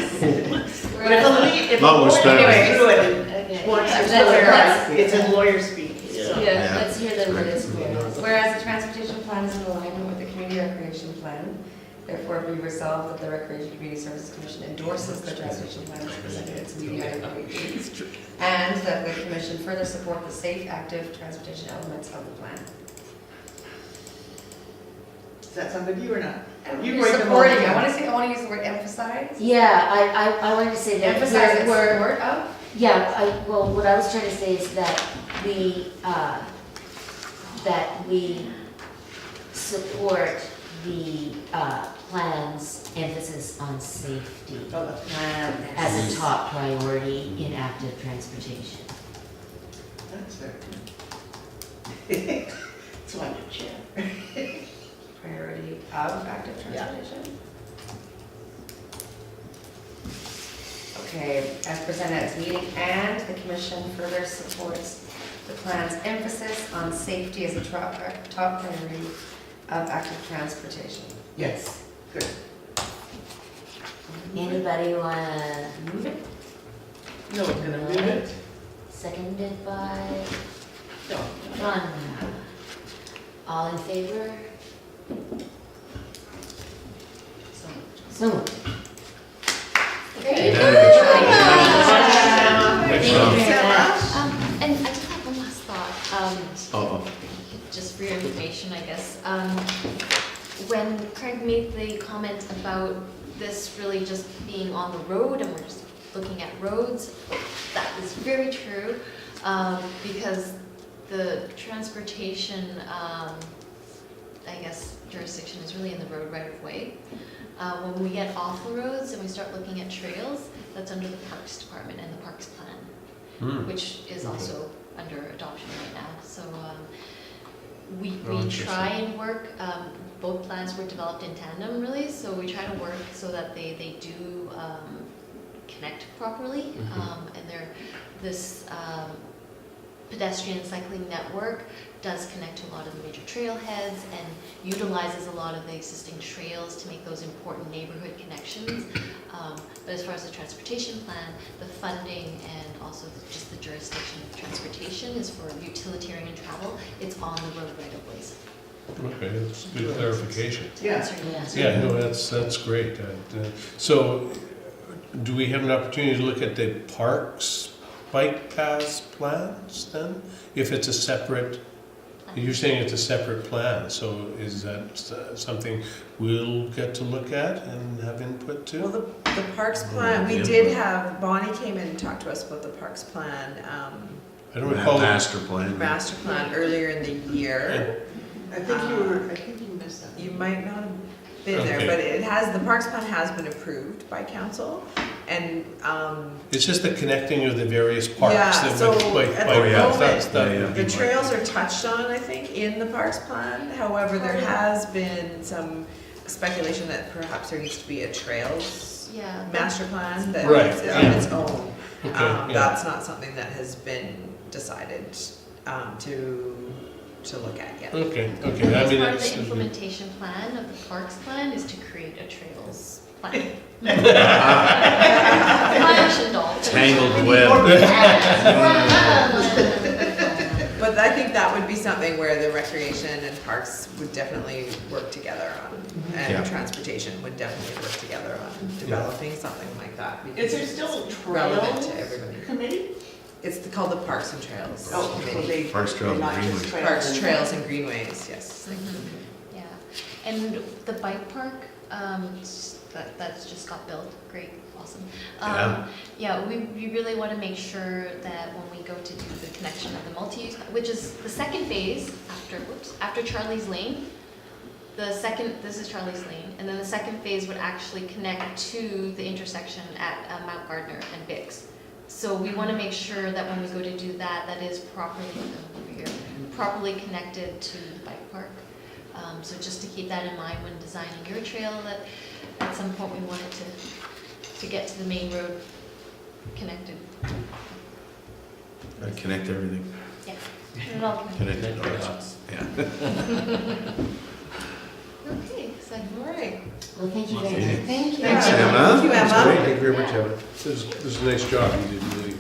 Whereas, But if a lawyer, if a Not with lawyer spelling. do it, Okay. wants to Let's- whereas, it's in lawyer speak. Yeah. Yeah, let's hear the word whereas. Whereas the transportation plan is in alignment with the community recreation plan, therefore be resolved that the Recreation Community Services Commission endorses the transportation plan as presented at its meeting on April 18th, and that the commission further support the safe, active transportation elements of the plan. Does that sound good to you or not? You You're write them all supporting, down. I want to use the word emphasize. Yeah, I wanted to say that Emphasize its we're, support of. yeah, well, what I was trying to say is that we support the plan's emphasis on safety Oh, the plan. as a top priority in active transportation. That's very good. That's why I'm the chair. Priority of active transportation? Okay, as presented at its meeting, and the commission further supports the plan's emphasis on safety as a top priority of active transportation. Yes. Good. Anybody wanna move it? No one's gonna move it. Seconded by No. Ron. All in favor? So moved. Okay. Thank you Excellent. very much. And I just have one last thought, Uh-oh. just for your information, I guess. When Craig made the comment about this really just being on the road and we're just looking at roads, that is very true, because the transportation, I guess, jurisdiction is really in the road right of way. When we get off the roads and we start looking at trails, that's under the Parks Department and the Parks Plan, which is also under adoption right now. So we try and work, both plans were developed in tandem really, so we try to work so that they do connect properly. And this pedestrian cycling network does connect to a lot of the major trailheads and utilizes a lot of the existing trails to make those important neighborhood connections. But as far as the transportation plan, the funding and also just the jurisdiction of transportation is for utilitarian travel. It's on the road right of ways. Okay, that's good clarification. Yeah. Yeah, no, that's great. So, do we have an opportunity to look at the parks bike paths plans then? If it's a separate, you're saying it's a separate plan, so is that something we'll get to look at and have input well, to? the Parks Plan, we did have, Bonnie came in and talked to us about the Parks Plan, I don't recall. Master plan. master plan earlier in the year. I think you missed that. You might not have been there, Okay. but it has, the Parks Plan has been approved by council, and, It's just the connecting of the various parks yeah, that so would, like, at Oh, the yeah. moment, Yeah. the trails are touched on, I think, in the Parks Plan. However, there has been some speculation that perhaps there needs to be a trails Yeah. master plan that Right, is on yeah. its own. Okay, yeah. That's not something that has been decided to look at yet. Okay, And okay, I as mean, part of that's. the implementation plan of the Parks Plan is to create a trails plan. Tangled Tangled web. But I think that would be something where the recreation and parks would definitely work together on, and Yeah. transportation would definitely work together on developing something like that. Is because there it's still just a relevant trails to everybody? committee? It's called the Parks and Trails Oh, so Committee. they. Parks, Trails, they're and not just Greenways. Parks, and- Trails, and Greenways, yes. Yeah, and the bike park, that's just got built, great, awesome. Yeah, we really want to make sure that when we go to do the connection of the multi-use, which is the second phase after Charlie's Lane, this is Charlie's Lane, and then the second phase would actually connect to the intersection at Mount Gardner and Biggs. So we want to make sure that when we go to do that, that is properly connected to the bike park. So just to keep that in mind when designing your trail, that at some point we want it to get to the main road connected. Gotta connect everything. Yeah, it all connected. Connect Connect the the dots. dots. Yeah. Okay, so All right. Well, thank you very Thank much. you. Thank you. Thanks, Yeah. Emma. Thank you, That's Emma. great. Thank you very much, Evan. This is a nice job. You did really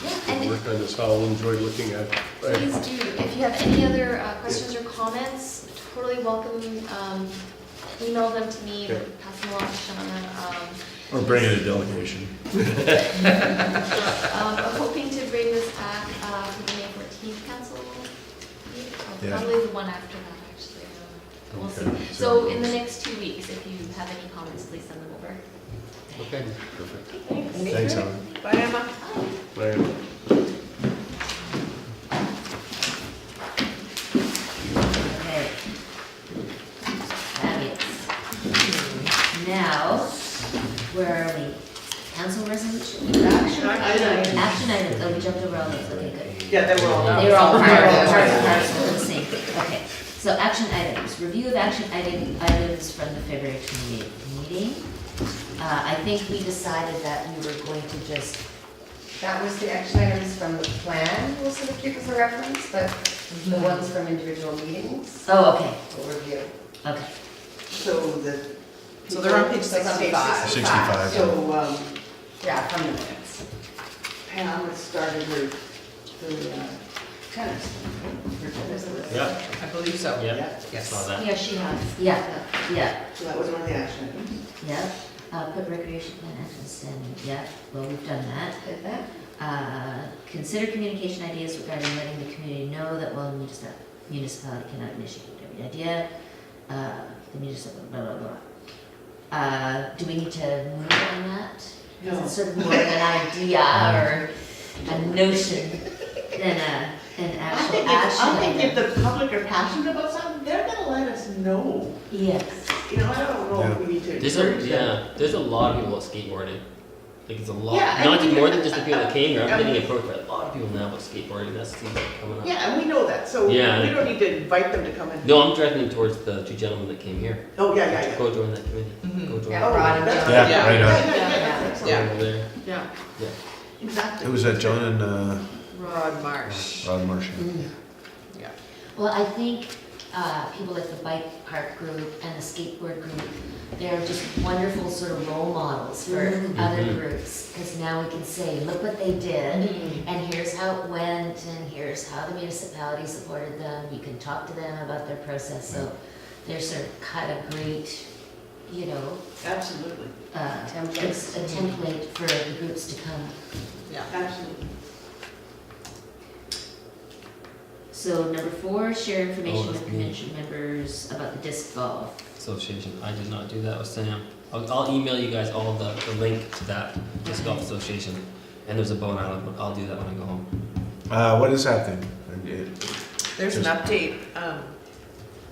Yeah, and good work on this. I'll enjoy looking at. please do, if you have any other questions or comments, totally welcome, email them to me, Okay. pass them along to Shauna. Or bring in a delegation. I'm hoping to bring this back for the May 14th council meeting, or Yeah. probably the one after that, actually. We'll see. Okay. So in the next 2 weeks, if you have any comments, please send them over. Okay. Perfect. Thanks, Ellen. Bye, Emma. Right. Okay. Fabulous. Now, where are we? Council resolution? Action item. Action items, oh, we jumped over all those, okay, good. Yeah, they were all. They were all part They were all of the same thing, okay. So action items, review of action items from the February 28th meeting. I think we decided that we were going to just, That was the action items from the plan, we'll sort of keep as a reference, but the ones from individual meetings, oh, okay, we'll review. okay. So they're on page So it's on 65. 65. So, Yeah, from the minutes. Pam has started her tennis. Yeah, I believe so. yeah, Yes. saw that. Yeah, she has. Yeah, yeah, So that was one of the action items. yeah. Put recreation plan action standing, yeah, well, we've done that. Did that? Consider communication ideas regarding letting the community know that while municipality cannot initiate every idea, the municipal, blah, blah, blah. Do we need to move on that? No. It's sort of more of an idea or a notion than an actual action I think if item. the public are passionate about something, they're gonna let us know. Yes, You know, I don't know if we need to There's encourage them. there's a lot of people at skateboarding. Like it's a lot, Yeah, I not mean- more than just the people that came here, I'm I getting mean- approached by a lot of people now about skateboarding, that's coming up. Yeah, and we know that, so we Yeah. don't need to invite them to come in. No, I'm directing them towards the two gentlemen that came here. Oh, yeah. Go join that committee. Mhm. Go join. Yeah, Oh, Rod and that's- John. Yeah, Yeah. right on. That's excellent. Yeah. Over there. Yeah. Exactly. Who was that, John and Rod Marsh. Rod Marsh? Yeah. well, I think people like the bike park group and the skateboard group, they're just wonderful sort of role models for other Mhm. groups. Because now we can say, look what they did, and here's how it went, and here's how the municipality supported them. You can talk to them about their process, so they're sort of kind of great, you know, Absolutely, just a template for the groups to come. Yeah. absolutely. So number 4, share information that's with me. commission members about the disc golf. Association, I did not do that with Sam. I'll email you guys all the link to that disc golf association. And there's a Bone Island, but I'll do that when I go home. What is happening? There's an update, in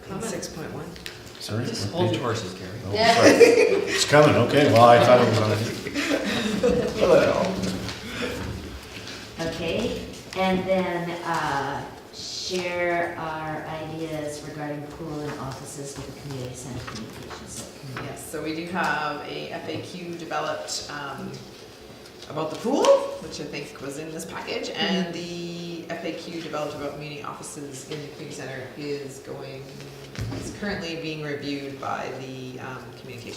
Comment. 6.1. Sorry? Just what hold page? your horses, Gary. Oh, sorry. It's coming, okay, well, I thought it was on it. Well, Okay, and then share our ideas regarding pool and offices with the community center communications subcommittee. Yes, so we do have a FAQ developed about the pool, which I think was in this package, and the FAQ developed about community offices in the community center is currently being reviewed by the community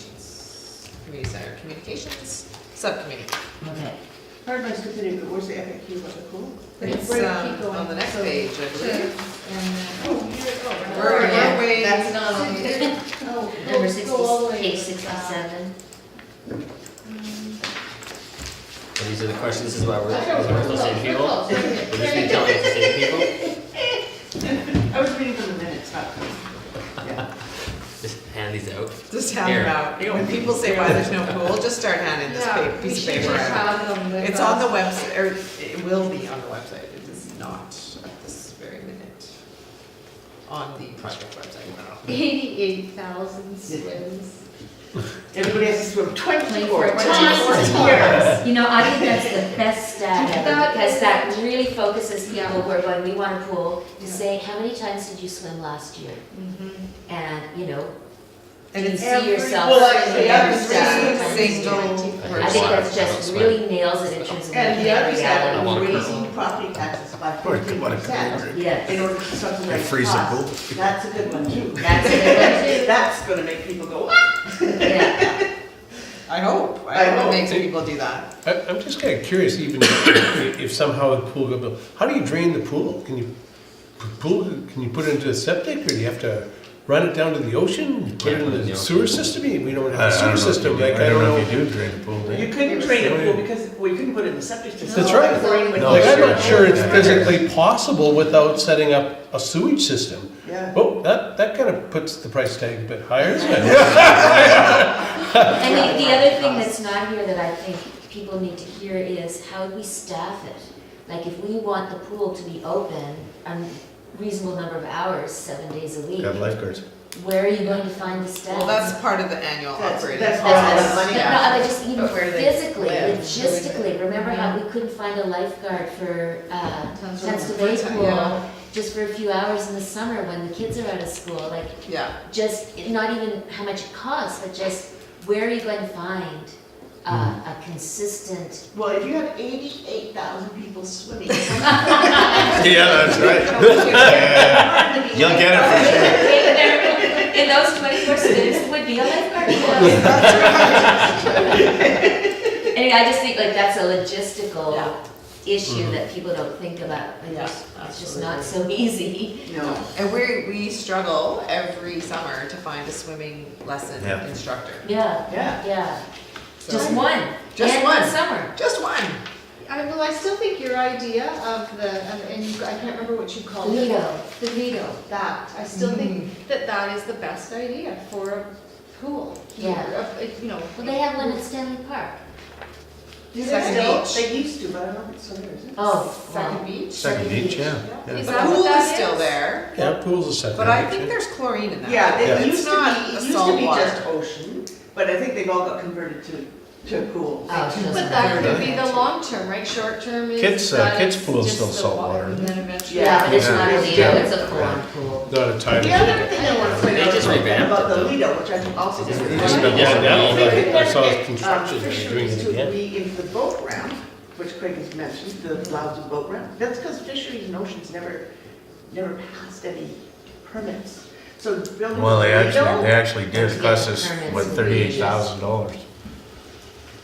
center communications subcommittee. Okay, Hard by stupidity, but where's the FAQ about the pool? It's Where did it keep on the going? next So, page, I believe. Oh, here it goes. We're way. That's not on here. Oh, Number Go all the 60, way page to the top. 67. So these are the questions, this is why we're supposed to save people? We're just be telling us to save people? I was reading from the minutes, not from. Yeah. Just hand these out. Just hand Here. them out. When people say why there's no pool, just start handing this Yeah, we piece of should paper just out. have them with It's on the us. website, or it will be on the website. It is not at this very minute on the project website. 88,000 swims. Everybody has to swim 24 24 times. times. You know, I think that's the best stat ever, That because is- that really focuses people Yeah. who are going, we want a pool, to Yeah. say, how many times did you swim last year? And, you know, And do you it's see yourself well, swimming every every stat? single I think that's just really nails it in terms of And looking the at other side reality. want is a raising property taxes by What a 15% Yes, in order to subsidize They freeze the costs. pool. That's a good one too. that's a good That's gonna make people go, what? one, yeah. I hope. I I hope hope. it makes people do that. I'm just kind of curious, even if somehow the pool got built, how do you drain the pool? Can you put it into a septic, or do you have to run it down to the ocean? Put it in the sewer system? We don't have a sewer system, like, I don't know. if you do drain the pool, do You you? couldn't drain a pool because, well, you couldn't put it in the septic system. That's right. Chlorine would- No, Like, I'm not sure. sure it's physically possible without setting up a sewage system. Yeah. Oh, that kind of puts the price tag a bit higher, doesn't it? And the other thing that's not here that I think people need to hear is how do we staff it? Like, if we want the pool to be open a reasonable number of hours, 7 days a week, Have lifeguards. where are you going to find the staff? Well, that's part of the annual That's- operating. that's cost. all that That's, money. no, I just, you know, But where do they physically, live? logistically, remember how we couldn't find a lifeguard for, Tunstall Bay Yeah. Pool just for a few hours in the summer when the kids are out of school, like, Yeah. just, not even how much it costs, but just where are you going to find a consistent, Well, if you have 88,000 people swimming. Yeah, that's right. Yeah. You'll get it for sure. in those 24 students would be a lifeguard course. Anyway, I just think like that's a logistical Yeah. issue that people don't think about. Like, Yeah, it's just not so easy. No. And we struggle every summer to find a swimming lesson Yeah. instructor. Yeah, Yeah. yeah. So- Just one. Just and one. in summer. Just one. I still think your idea of the, and you, I can't remember what you called it. Lido. The Lido, that, I still think that is the best idea for a pool. Yeah. You know. Well, they have one at Stanley Park. Do they Second still? beach. They used to, but I don't know if it's still there, is it? Oh, Second wow. beach. Second beach, yeah. Is The that what pool that is still is? there, Yeah, pool's a second. but I beach, think yeah. there's chlorine in that. Yeah, Yeah. it It's used to not be, a it used salt to be water. just ocean, but I think they've all got converted to pools. Oh, she doesn't But that have could it. be the long term, right? Short term is. Kids' that kids' it's pool's just still the salt water. And then eventually. Yeah, but it's Yeah. not a Yeah. Lido, it's a full-on pool. Not a tidal. The other thing I want to point They out just revamped about it, the though. Lido, which I think also. They just is revamped really it. Yeah, good. now, They could I saw never get, construction, they're doing fisheries it to again. be into the boat ramp, which Craig has mentioned, the lousy boat ramp. That's because fisheries and oceans never passed any permits. So building. Well, they the Lido- actually did. It cost us, Permits what, and $38,000.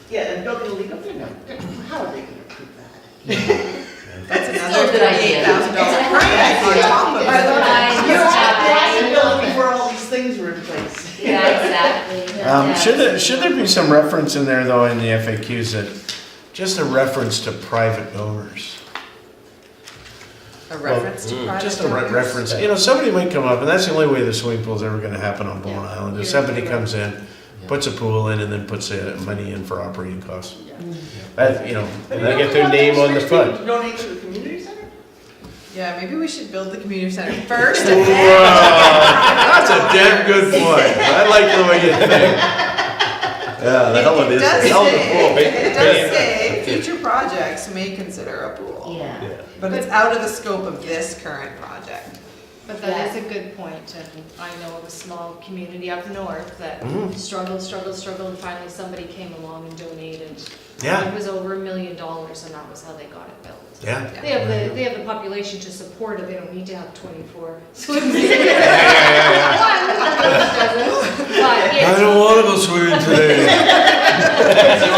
Yeah, and building a Lido, how are they gonna approve that? That's Still a another good idea. $38,000 It's a grant on idea. top of I it. love I it. You don't have to I build love it it. before all these things were in place. Yeah, exactly. Yeah. Should there be some reference in there, though, in the FAQs that, just a reference to private donors? A reference to private Just a donors? reference, you know, somebody might come up, and that's the only way the swimming pool's ever gonna happen on Bowen Yeah. Island, You're is somebody right. comes in, puts a pool in, and then puts money in for operating costs. That, you know, And they get their name on the front. Donate to the community center? Yeah, maybe we should build the community center first and Wow, then. that's a damn good point. I like the way you think. Yeah, the hell it is, does the hell of a say- pool. It does say, future projects may consider a pool. Yeah. Yeah. But it's out of the scope of this current project. But that is a good point, and I know of a small community up north that struggled, and finally somebody came along and donated. Yeah. It was over $1 million, and that was how they got it built. Yeah. They have the population to support it, they don't need to have 24 swims. But I don't wanna go swimming today.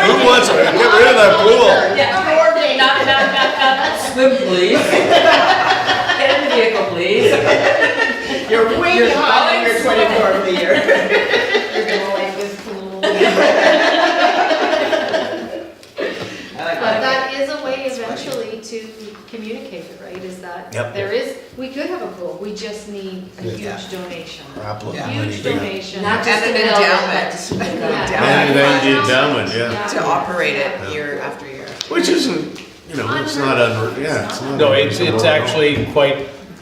Who wants to get rid of that pool? Yeah. swim, please. Get in the vehicle, please. You're way You're behind on your going 24 of the year. You're gonna like this pool. But that is a way eventually to communicate it, right, is that Yep. there is, we could have a pool, we just need a Yeah. huge donation. Problem. Yeah. Huge donation. Not just And to an build it, endowment. but to keep it going. Yeah. And then the endowment, yeah. To operate it year after year. Which isn't, it's not it's not. No, it's unreasonable at all. actually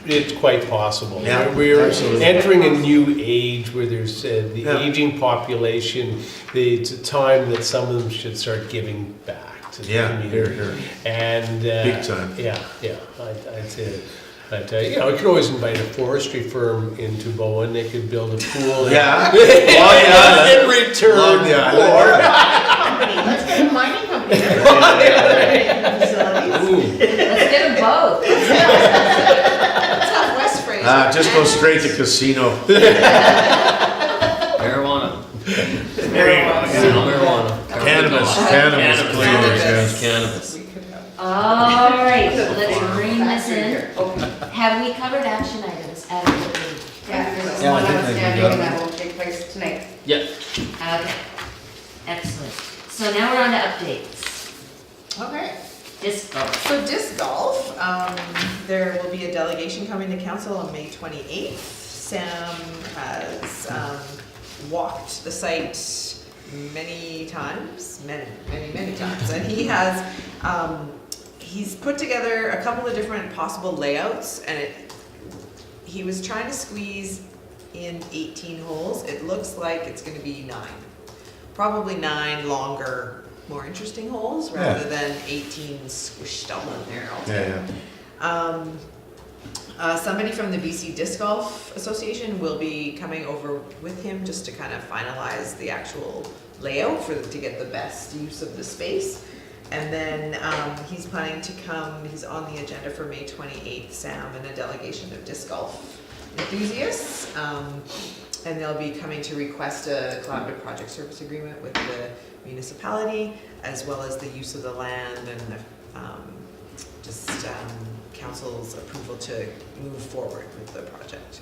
it's quite possible. Yeah, We're absolutely. entering a new age where there's the Yeah. aging population. It's a time that some of them should start giving back to the Yeah, community. here. And Big time. Yeah, I'd say it. But you could always invite a forestry firm into Bowen. They could build a pool. Yeah. In return, Love the island. Company, let's get a mining company. Facilities. Ooh. Let's get them both. Let's have West Fraser. Just go straight to casino. Marijuana. There you go. Sell marijuana. Cannabis, cannabis, please, yes. Cannabis. All right, so let's bring this in. Have we covered action items adequately? Yeah, there's Yeah, I one think they outstanding got it. that will take place tonight. Yeah. Okay, excellent. So now we're on to updates. Okay. Disc golf. So disc golf, there will be a delegation coming to council on May 28th. Sam has walked the site many times, many times, and he has he's put together a couple of different possible layouts, and he was trying to squeeze in 18 holes. It looks like it's going to be 9, probably 9 longer, more interesting holes rather than 18 squished all in there all together. Somebody from the BC Disc Golf Association will be coming over with him just to kind of finalize the actual layout to get the best use of the space. And then he's planning to come, he's on the agenda for May 28th, Sam and a delegation of disc golf enthusiasts. And they'll be coming to request a collaborative project service agreement with the municipality, as well as the use of the land and council's approval to move forward with the project.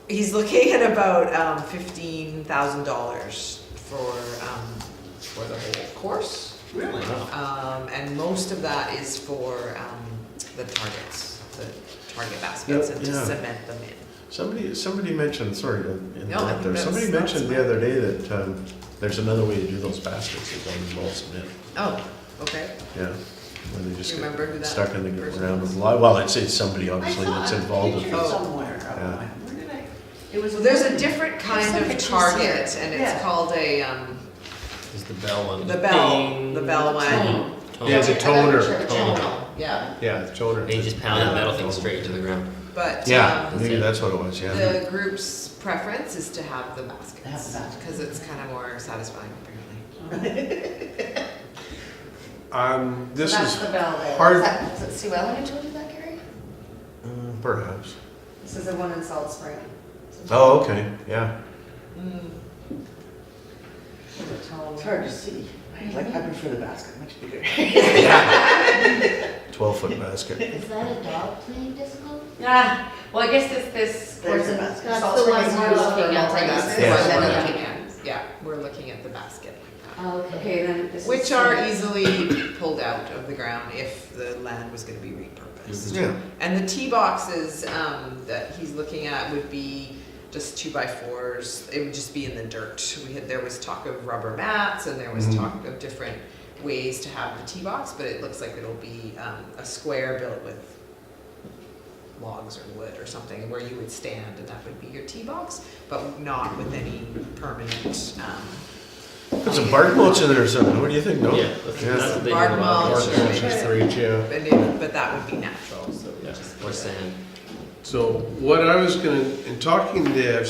He's looking at about $15,000 for the whole course. Really? And most of that is for the targets, the target baskets, and to cement them in. Somebody mentioned, sorry to No, I interrupt think there, somebody that's mentioned the fine. other day that there's another way to do those baskets that don't involve cement. Oh, okay. Yeah, where they just Do you remember who get that stuck in the person ground. was? Well, it's somebody obviously that's involved with I saw a it. picture somewhere of Yeah. one. Where did I? It was. There's a different kind some of pictures target, here. and it's Yeah. called a Is the bell one? the bell one. Yeah, it's a toner. Tonal, yeah. Yeah, it's toner. And you just pound that metal thing straight into the ground. But Yeah, maybe that's what it was, yeah. the group's preference is to have the To have the baskets baskets. because it's kind of more satisfying apparently. This So that's is the bell there. hard- Was it Sue Ellen who told you that, Gary? Perhaps. This is the one in Salt Spring. Oh, okay, yeah. It's hard to see. I prefer the basket, much bigger. 12-foot basket. Is that a dog playing disc golf? Ah, well, I guess this There's course a in basket. That's Salt the Spring one is we're used for looking at, right? multi-baskets. Yeah. That's the one Yeah. we're looking at. Yeah, we're looking at the basket. Okay. Okay, then this is. Which are easily pulled out of the ground if the land was gonna be repurposed. Yeah. And the tee boxes that he's looking at would be just 2x4s. It would just be in the dirt. There was talk of rubber mats, and there was talk of different ways to have the tee box, but it looks like it'll be a square built with logs or wood or something where you would stand, and that would be your tee box, but not with any permanent. Put some bark mulch in there or something, what do you think, no? Yeah, that's what they do Bark a lot. mulch. Bark mulch is great, yeah. But that would be natural, so Yeah, just. or sand. So what I was I was talking to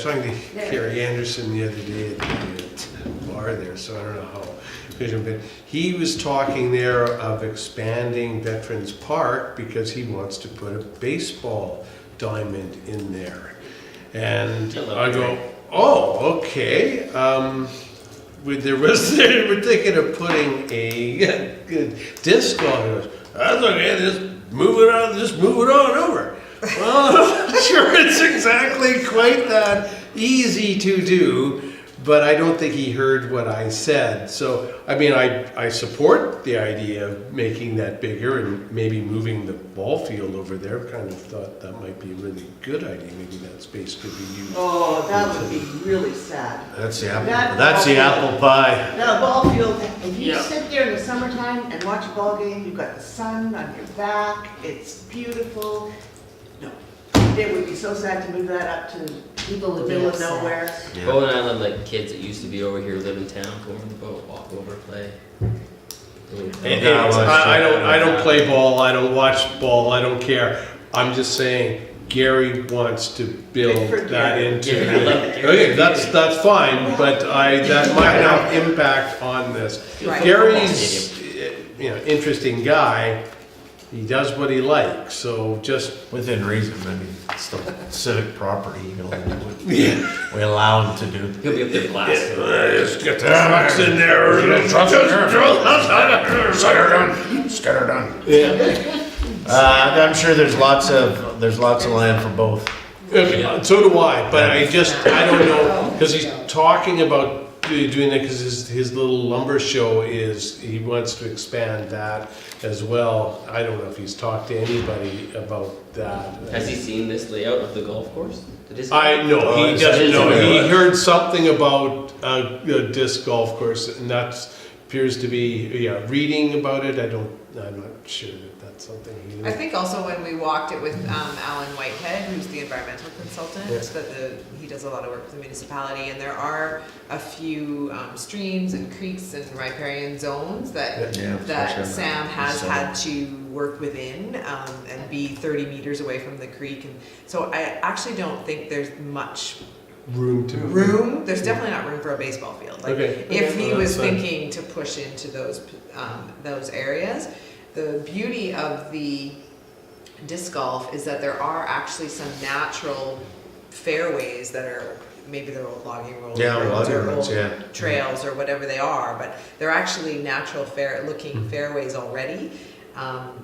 Kerry Anderson the other day at the bar there, so I don't know how efficient, but he was talking there of expanding Veterans Park because he wants to put a baseball diamond in there. And Hello, I go, Greg. oh, okay. They were thinking of putting a disc golf. He goes, that's okay, just move it on over. Well, I'm not sure it's exactly quite that easy to do, but I don't think he heard what I said. So, I mean, I support the idea of making that bigger and maybe moving the ball field over there. Kind of thought that might be a really good idea. Maybe that space could be used. Oh, that would be really sad. That's the That apple pie. That ball field, if you Yeah. sit there in the summertime and watch a ball game, you've got the sun on your back, it's beautiful. No, it would be so sad to move that up to People the would be middle of upset. nowhere. Yeah. Bowen Island, like kids that used to be over here live in town, go over the boat, walk over, play. I don't play ball, I don't watch ball, I don't care. I'm just saying, Gary wants to build Good for that Gary. into. Yeah, I like it. Okay, that's fine, but that might have impact on this. Right. Gary's, interesting guy. He does what he likes, so just, Within reason, I mean, it's still civic property, you can only do what we allow him to do. He'll be up there blasting. just get the trucks in there. Scatter done. Yeah. I'm sure there's lots of land for both. Okay, so do I, but I don't know, because he's talking about doing that, because his little lumber show he wants to expand that as well. I don't know if he's talked to anybody about that. Has he seen this layout of the golf course? I know, he Oh, doesn't know, it's- he heard something about a disc golf course, and that appears to be, reading about it, I'm not sure that that's something he knew. I think also when we walked it with Alan Whitehead, who's the environmental consultant, he does a lot of work with the municipality, and there are a few streams and creeks and riparian zones that Sam has had to work within and be 30 meters away from the creek, and so I actually don't think there's much room. There's definitely not room for a baseball field. Like, Okay. if he Well, was that's fine. thinking to push into those areas, the beauty of the disc golf is that there are actually some natural fairways that are, maybe they're old logging roads or old trails or whatever they are, but they're actually natural looking fairways already,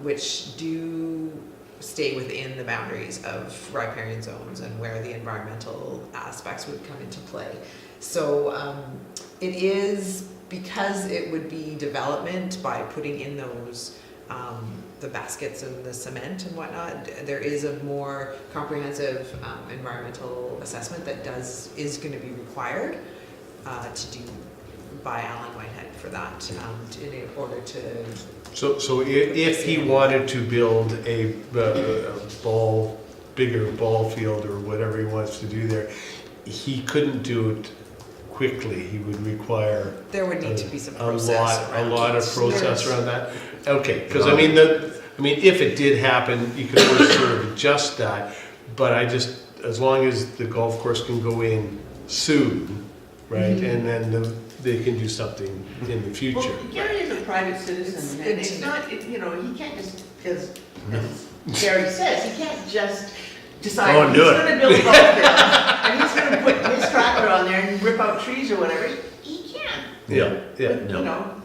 which do stay within the boundaries of riparian zones and where the environmental aspects would come into play. So it is, because it would be development by putting in those the baskets and the cement and whatnot, there is a more comprehensive environmental assessment that is going to be required to do by Alan Whitehead for that in order to. So if he wanted to build a bigger ball field or whatever he wants to do there, he couldn't do it quickly. He would require There would need to be some a process around lot of it. process around that. Okay, because I mean if it did happen, you could always sort of adjust that. But as long as the golf course can go in soon, right, and then they can do something in the future. Well, Gary is a private citizen, and it's not, he can't just, as Gary says, he can't just decide Go and he's do it. gonna build a golf field, and he's gonna put his tractor on there and rip out trees or whatever. He can't, Yeah.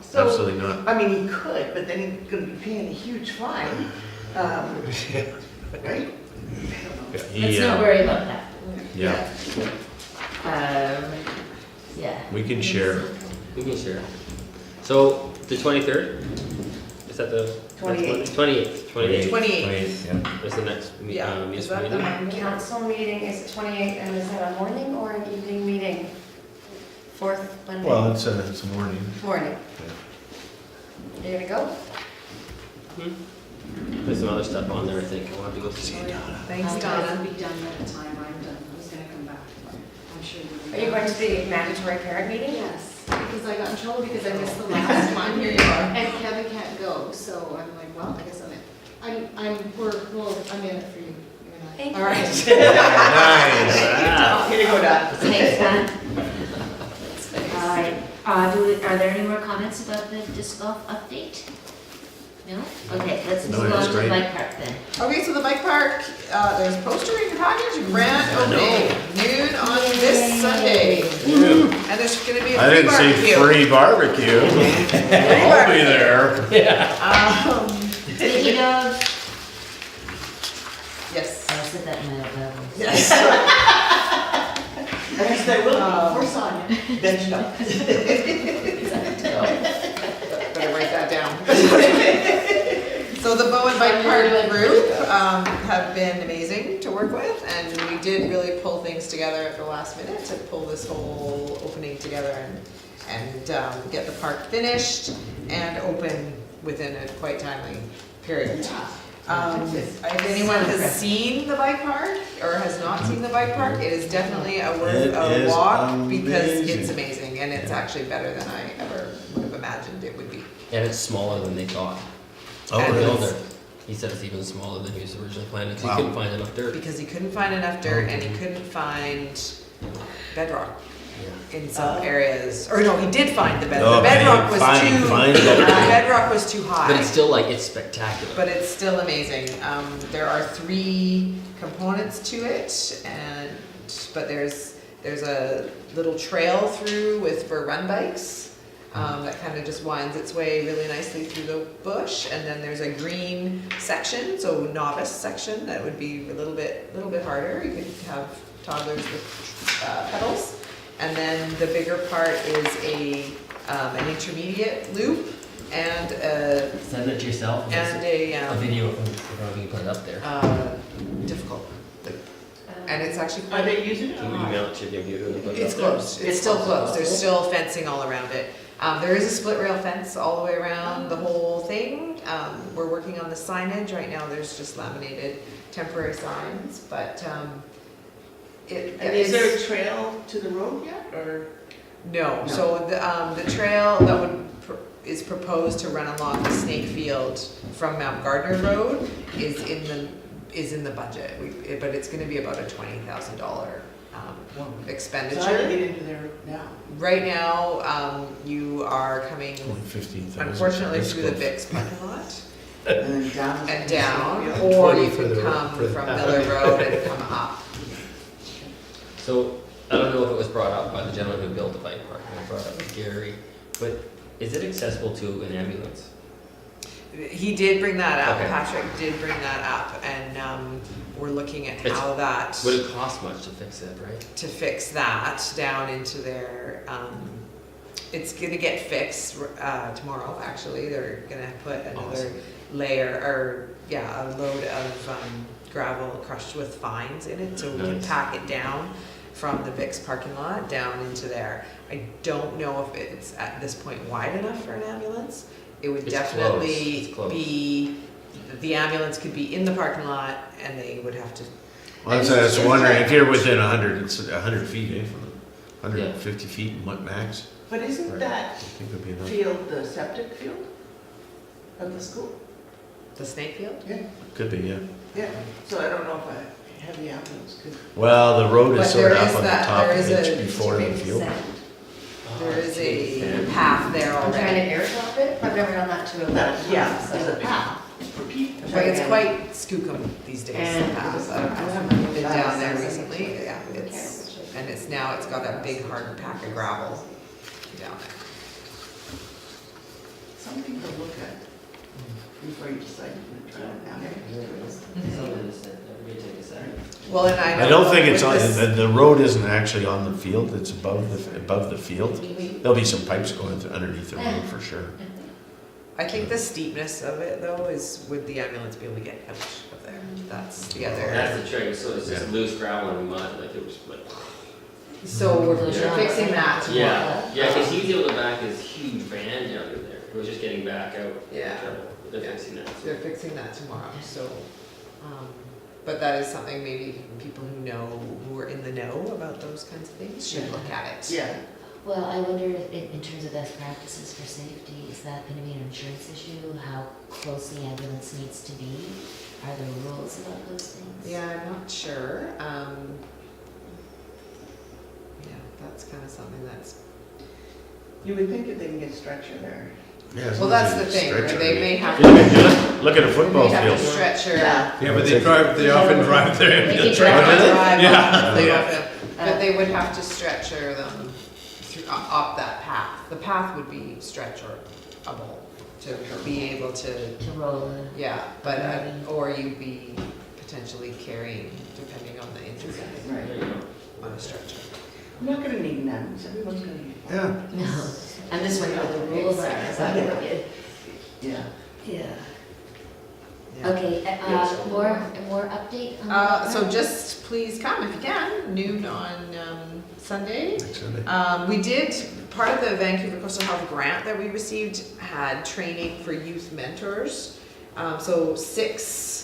so, Absolutely not. I mean, he could, but then he's gonna be paying a huge fine, right? Let's not worry about that. Yeah, Yeah. we can share. We can share. So, the 23rd? Is that the? 28th. 28th. 28th. Yeah. Is the next Yeah, is municipal that the meeting? Monday? Council meeting is the 28th, and is that a morning or an evening meeting? Fourth Monday? Well, it's a morning. Morning. You gonna go? There's some other stuff on there, I think. I want to go see. Thanks, I'll Donna. be done by the time I'm done. I was gonna come back. I'm sure you'll be. Are you going to the mandatory parent meeting? Yes, because I got in trouble because I missed the last one. Here you are. And Kevin can't go, so I'm like, well, I guess I'm in. I'm in it for you. You and I. Thank All you. right. Nice. Here you go, Don. Thanks, Don. All right, are there any more comments about the disc golf update? No? Okay, let's No, move that's on to the great. bike park then. Okay, so the bike park, there's a poster in your package, grand opening, noon on this Sunday. And there's gonna be a I free didn't say barbecue. free barbecue. I'll be there. Um, Did Yes. Because there will be, for Sonia, benched up. Better write that down. So the Bow and Bike Park group have been amazing to work with, and we did really pull things together at the last minute to pull this whole opening together and get the park finished and open within a quite timely period. If anyone has seen the bike park or has not seen the bike park, it is definitely a worth a walk because it's amazing and it's actually better than I ever would have imagined it would be. And it's smaller than they thought. Oh, And The really? builder, he said it's even smaller than he was originally planning, because Wow. he couldn't find enough dirt. Because he couldn't find enough dirt and he couldn't find bedrock in some areas. Or no, he did find the bedrock. Oh, The bedrock man, was find the bedrock. bedrock was too high. But it's still like, it's spectacular. But it's still amazing. There are 3 components to it, but there's a little trail through for run bikes that kind of just winds its way really nicely through the bush, and then there's a green section, so novice section that would be a little bit harder. You could have toddlers with pedals, and then the bigger part is an intermediate loop and Send it to yourself. a video of how you put it up there. difficult. And it's actually Are quite, they using it? Can you email it to your computer and put it it's up there? closed, it's still closed, there's still fencing all around it. There is a split rail fence all the way around the whole thing. We're working on the signage, right now there's just laminated temporary signs, but it And is there a is, trail to the road yet, or? no, so the trail that is proposed to run along the Snake Field from Mount Gardner Road is in the budget, but it's gonna be about a $20,000 expenditure. So how do you get into there now? Right now, you are coming, 15,000. unfortunately, That's through the close. Bix parking lot And then down? and down, Yeah. or 20 you for can the- come for the from path. Miller Road and come up. So, I don't know if it was brought up by the gentleman who built the bike park, and I brought it up with Gary, but is it accessible to an ambulance? He did bring that up, Okay. Patrick did bring that up, and we're looking at It's- how that, Would it cost much to fix it, right? to fix that down into their, it's gonna get fixed tomorrow, actually. They're gonna put another Awesome. layer, or, yeah, a load of gravel crushed with fines in it, so we can Nice. pack it down from the Vix parking lot down into there. I don't know if it's at this point wide enough for an ambulance. It would It's definitely close. It's close. be, the ambulance could be in the parking lot and they would have to, Well, I was wondering, if you're within 100, it's 100 feet, eh? 150 feet max. But isn't I that think would be enough. field the septic field of the school? the snake field? Yeah. Could be, yeah. Yeah, so I don't know if a heavy ambulance could. Well, the road But is sort of there up is on the that- top there of is it a- before the field. There is a path there I'm trying already. to airdrop it, I've never done that to a That, yeah, so- there's a path for people. But it's quite skookum these days, the And- path. I don't know if you've been down there recently, yeah, it's now it's got a big hard pack of gravel down there. Some people look at before you decide to try it now. Well, and I know. I don't think it's with on, this- the road isn't actually on the field, it's above the field. There'll be some pipes going underneath the road for sure. I think the steepness of it though is, would the ambulance be able to get out of there? That's the other. That's the trick, so it's just Yeah. loose gravel and mud, like it was like. So we're Yeah. fixing that tomorrow. Yeah, cause he's able to back his huge van down in there, it was just getting back out. Yeah. They're Yeah. fixing that. They're fixing that tomorrow, so, but that is something maybe people who are in the know about those kinds of things should look at it. Yeah, Well, I wonder if in terms of best practices for safety, is that gonna be an insurance issue? How close the ambulance needs to be? Are there rules about those things? Yeah, I'm not sure, yeah, that's kind of something that's, you would think that they can get structure there. Yeah, it's well, not that's a the thing, stretcher. they may have Yeah, to, Look at a they football may have to field. stretcher. Yeah. Yeah, but they often drive their They ambulance. can drive right? Drive Yeah. up, they Yeah. don't have- But they would have to stretcher them up that path. The path would be stretcherable to be able to, To roll the. yeah, but, or you'd be potentially carrying, depending on the injury Right. on a stretcher. I'm not gonna need nuns, everyone's gonna need. Yeah. No, I'm just wondering what the rules are, is that what it Yeah. Yeah. Yeah. Okay, more update on that? So just please come if you can, noon on Sunday. Next Sunday. We did, part of the Vancouver Coastal Health grant that we received had training for youth mentors. So 6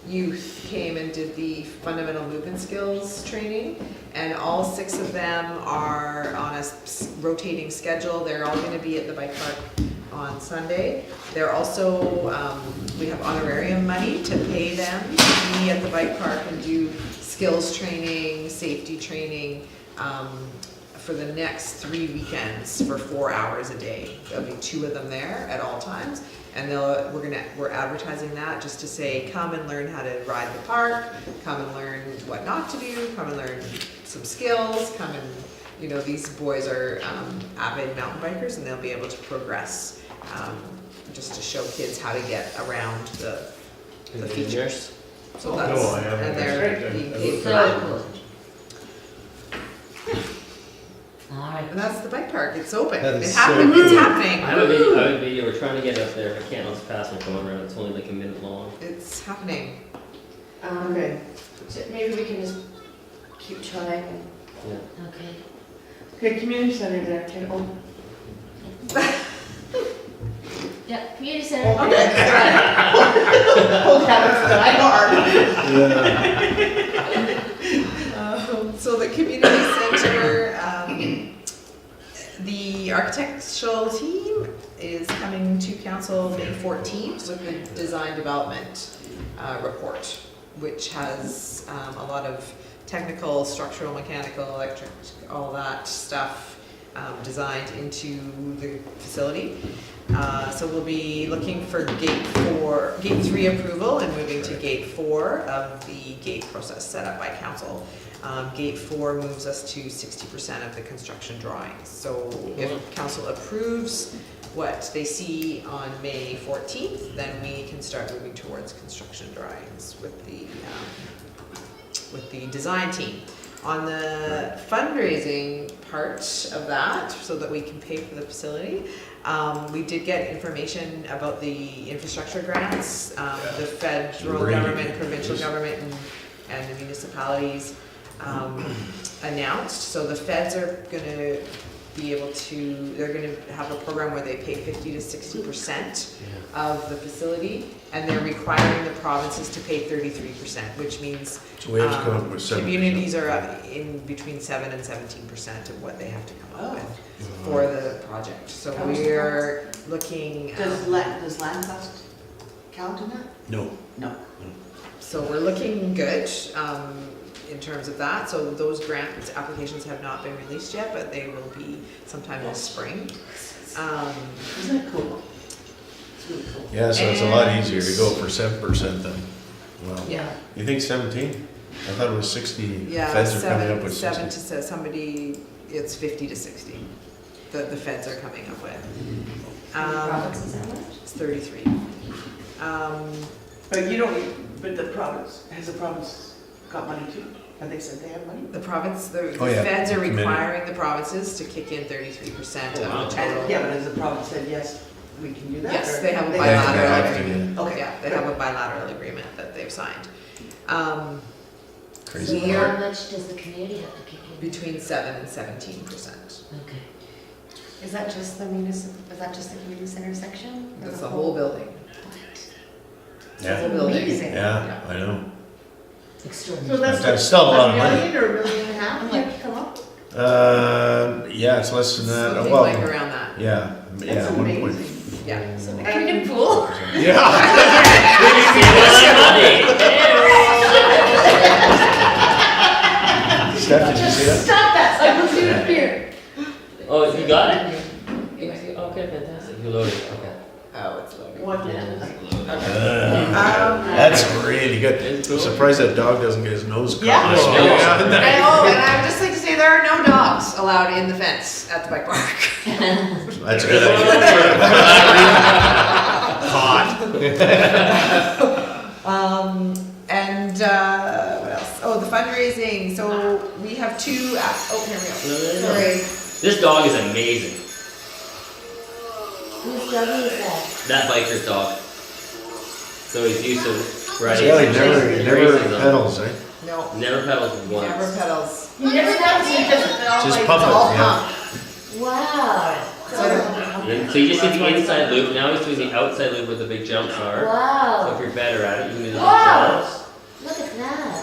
youth came and did the fundamental movement skills training, and all 6 of them are on a rotating schedule. They're all gonna be at the bike park on Sunday. They're also, we have honorarium money to pay them to be at the bike park and do skills training, safety training, for the next 3 weekends for 4 hours a day. There'll be 2 of them there at all times. And we're advertising that just to say, come and learn how to ride the park, come and learn what not to do, come and learn some skills, come and, these boys are avid mountain bikers and they'll be able to progress, just to show kids how to get around the features. So that's, No, I haven't. and they're being paid for So that. cool. Alright, And that's the bike park, it's open, That is it's so happening, it's cool. happening. I have a video, we're trying to get up there, I can't, let's pass my phone around, it's only like a minute long. It's happening. Okay, So maybe we can just keep trying. Yeah. okay. okay, community center there, can open. Yeah, community center. Okay. Hold So the community center, the architectural team is coming to council May 14th with the design development report, which has a lot of technical, structural, mechanical, electric, all that stuff designed into the facility. So we'll be looking for gate 3 approval and moving to gate 4 of the gate process set up by council. Gate 4 moves us to 60% of the construction drawings. So if council approves what they see on May 14th, then we can start moving towards construction drawings with the design team. On the fundraising part of that, so that we can pay for the facility, we did get information about the infrastructure grants. The federal government, provincial government, and the municipalities announced. So the feds are gonna be able to, they're gonna have a program where they pay 50 to 60% of the facility, and they're requiring the provinces to pay 33%, which means So we have to come up with 7%. communities are up in between 7 and 17% of what they have to come up with for the project. So How much we're looking, Does land cost count in that? No. No. so we're looking good in terms of that. So those grant applications have not been released yet, but they will be sometime in spring. Isn't it cool? It's really cool. Yeah, so it's a lot easier to go for 7% then. Wow. Yeah, You think 17? I thought it was 60. yeah, Feds are coming up seven, with 7 to 60. somebody, it's 50 to 60. The feds are coming up with. Provinces, how much? It's 33. But you don't, but the province, has the province got money too? Have they said they have money? The province, the Oh, yeah, feds are committed. requiring the provinces to kick in 33% Oh, wow. of the total. Yeah, but has the province said, yes, we can do that? Yes, or they have a They have to- bilateral they have to, agreement. Okay. Yeah, they have a bilateral agreement that they've signed. Crazy. we How are much does the community have to kick in? between 7 and 17%. Okay. Is that just the community center section? Or That's the whole building. What? The whole Yeah, building. Amazing. yeah, I know. Extraordinary. So that's That's still a lot of $1 money. million or $1.5 million you have to come up with? Yeah, it's less than that. Something Well, like around that. yeah, yeah. That's 1 point. amazing. Yeah. So the community pool? Steph, did you see that? Stop that, so I will see it here. Oh, you got it? Okay, fantastic, you loaded, okay. Oh, it's loading. What? That's really good. It's I'm cool. surprised that dog doesn't get his nose cut. Yeah. Oh, Yeah. And I would just like to say there are no dogs allowed in the fence at the bike park. That's a good idea. Hot. And have two, oh, here we go. No. Sorry. This dog is amazing. Whose dog is that? That biker's dog. So he's used to riding. Yeah, he races never on- pedals, eh? No, Never pedals once. never pedals. You never got to Just It's pump all it, yeah. pump. Wow. So you just did the inside loop, now he's doing the outside loop where the big jumps are. So if Wow. you're better at it, you can do the big Wow. jumps. Look at that.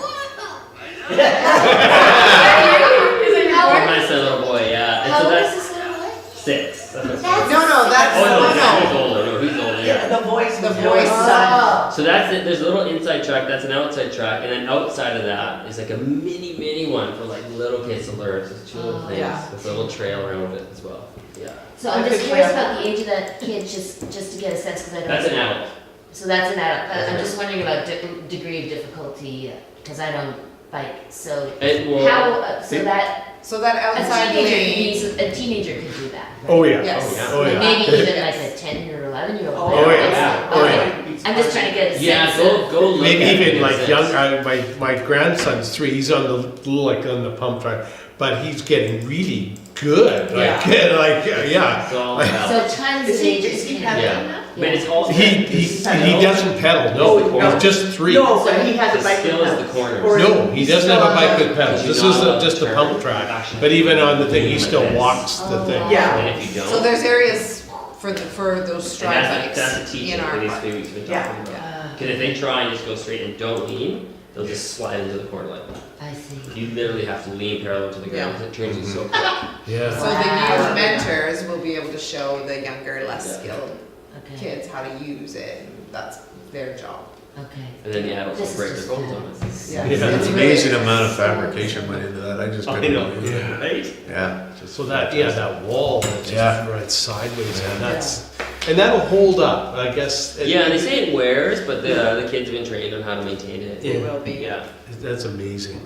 Oh, nice little boy, yeah. And How so old is that's this little boy? 6. That's That's No, that's, Oh, no, he's no. older, no, he's older, Yeah, yeah. the voice. The was voice really Oh. So that's it, there's a little inside track, that's an outside track, and then outside of that is like a mini one for like little kids to learn. So it's two little things, Yeah. with a little trail around it as well. Yeah. So I'm just curious about the age of that kid, just to get a sense, because I don't. That's an adult. So that's an adult. I'm just wondering about degree of difficulty, because I don't bike. So It will. how? So that So that a outside teenager, lane, a teenager could do that. Right? Oh, yeah. Yes. Oh, Like yeah. maybe even Yes. like a 10 or 11-year-old. Oh, yeah. Oh, yeah. I'm just trying to get a sense. Yeah, of, go look Maybe at it. even like It's- young, my grandson's 3, he's on on the pump track, but he's getting really good, like, yeah. It's all about. So tons of Is he- ages is he can. pedaling Yeah. now? But it's all. He doesn't pedal, No, no, he's just 3. No, but he has The a bike. skill is the now. corners. Or No, he doesn't have a bike with pedals, But this you're is not allowed just to a pump turn. track, Actually. but even on the thing, he still walks the thing. Yeah. And if you don't. so there's areas for those and stride that's a bikes teacher in our for these park. few weeks we've been Yeah. talking about. Because if they try and just go straight and don't lean, they'll just slide into the corner like that. I see. You literally have to lean parallel to the ground because it turns you so quick. Yeah. So the youth mentors will be able to show the younger, less Yeah. skilled Okay. kids how to use it, and that's their job. Okay. And then the adults will This is break their just bones on it. Yeah. Yeah. It's It's really amazing amount of fabrication went into that, I just I couldn't know, believe it. right? Yeah. just So that, yeah, that wall that just Yeah. runs sideways, and Yeah. and that'll hold up, I guess. Yeah, and they say it wears, but the kids have been trained on how to maintain it. It will be. Yeah. That's amazing.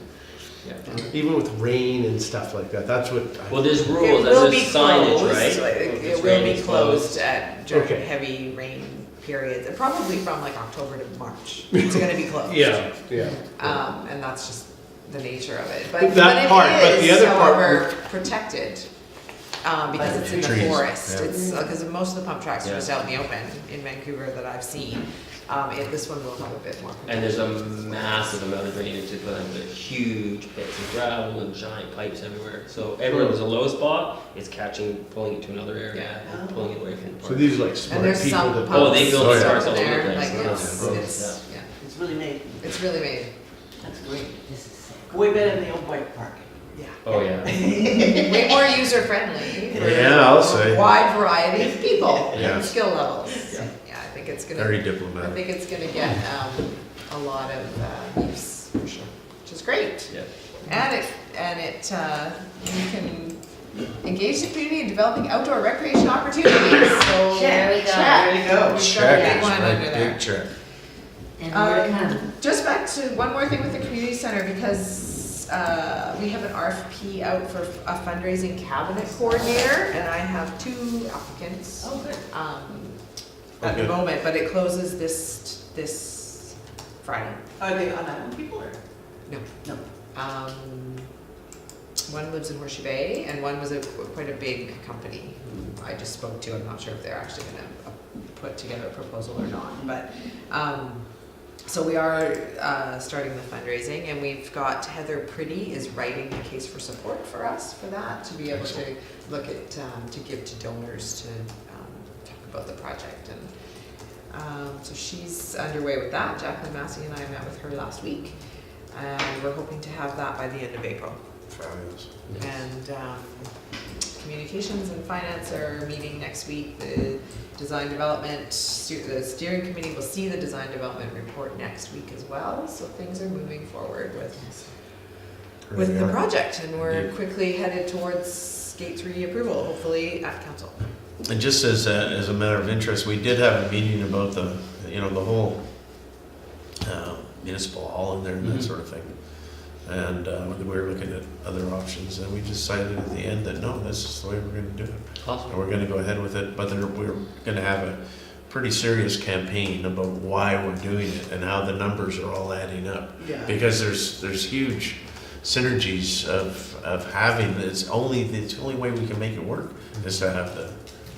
Yeah. Even with rain and stuff like that, that's what. Well, there's It rules, will there's be signage, closed, right? like, If it it's will raining, be it's closed during Okay. heavy rain periods, and probably from like October to March. It's gonna be closed. Yeah, yeah. And that's just the nature of it. But That it part, but the is, other part however, protected, because it's in the Trees, forest. yeah. It's, because most of the pump tracks are Yeah. just out in the open in Vancouver that I've seen. This one will have a bit more And protection. there's a massive amount of drainage to put in, with huge pits of gravel and giant pipes everywhere. So everywhere there's a low spot, it's catching, pulling it to another area, Yeah. and pulling it away from the So park. these are like And smart there's people some that. pumps. Oh, they build Oh, yeah. parks all over there, the place. like, Yeah. it's, yeah, It's really made, it's really made. that's great. This is sick. Way better than the old bike park. Yeah. Oh, yeah. Way more user friendly. Yeah, I'll say. Wide variety of people Yeah. and skill levels. Yeah. Yeah, I think it's gonna. Very I diplomatic. think it's gonna get a lot of use for sure, which is great. Yeah. And it you can engage the community in developing outdoor recreation opportunities. So There we go. There you go. We've got a Check, big one under there. big check. And more to come. Just back to one more thing with the community center, because we have an RFP out for a fundraising cabinet coordinator, and I have 2 applicants. Oh, good. At the Okay. moment, but it closes this Friday. Are they on island people or? No. No. One lives in Horseshoe Bay, and one was quite a big company who I just spoke to. I'm not sure if they're actually gonna put together a proposal or not, but, so we are starting the fundraising, and we've got Heather Pretty is writing the case for support for us for that, to be able to look at, to give to donors to talk about the project. And so she's underway with that. Jacqueline Massey and I met with her last week, and we're hoping to have that by the end of April. Fabulous. And communications and finance are meeting next week. The design development, the steering committee will see the design development report next week as well. So things are moving forward with the project, and we're Yeah. quickly headed towards gate 3 approval, hopefully at council. And just as a matter of interest, we did have a meeting about the whole municipal hall in there and that Mhm. sort of thing. And we were looking at other options, and we decided at the end that no, this is the way we're gonna do it. Awesome. And we're gonna go ahead with it, but we're gonna have a pretty serious campaign about why we're doing it and how the numbers are all adding up. Yeah. Because there's huge synergies of having, it's the only way we can make it work is to have the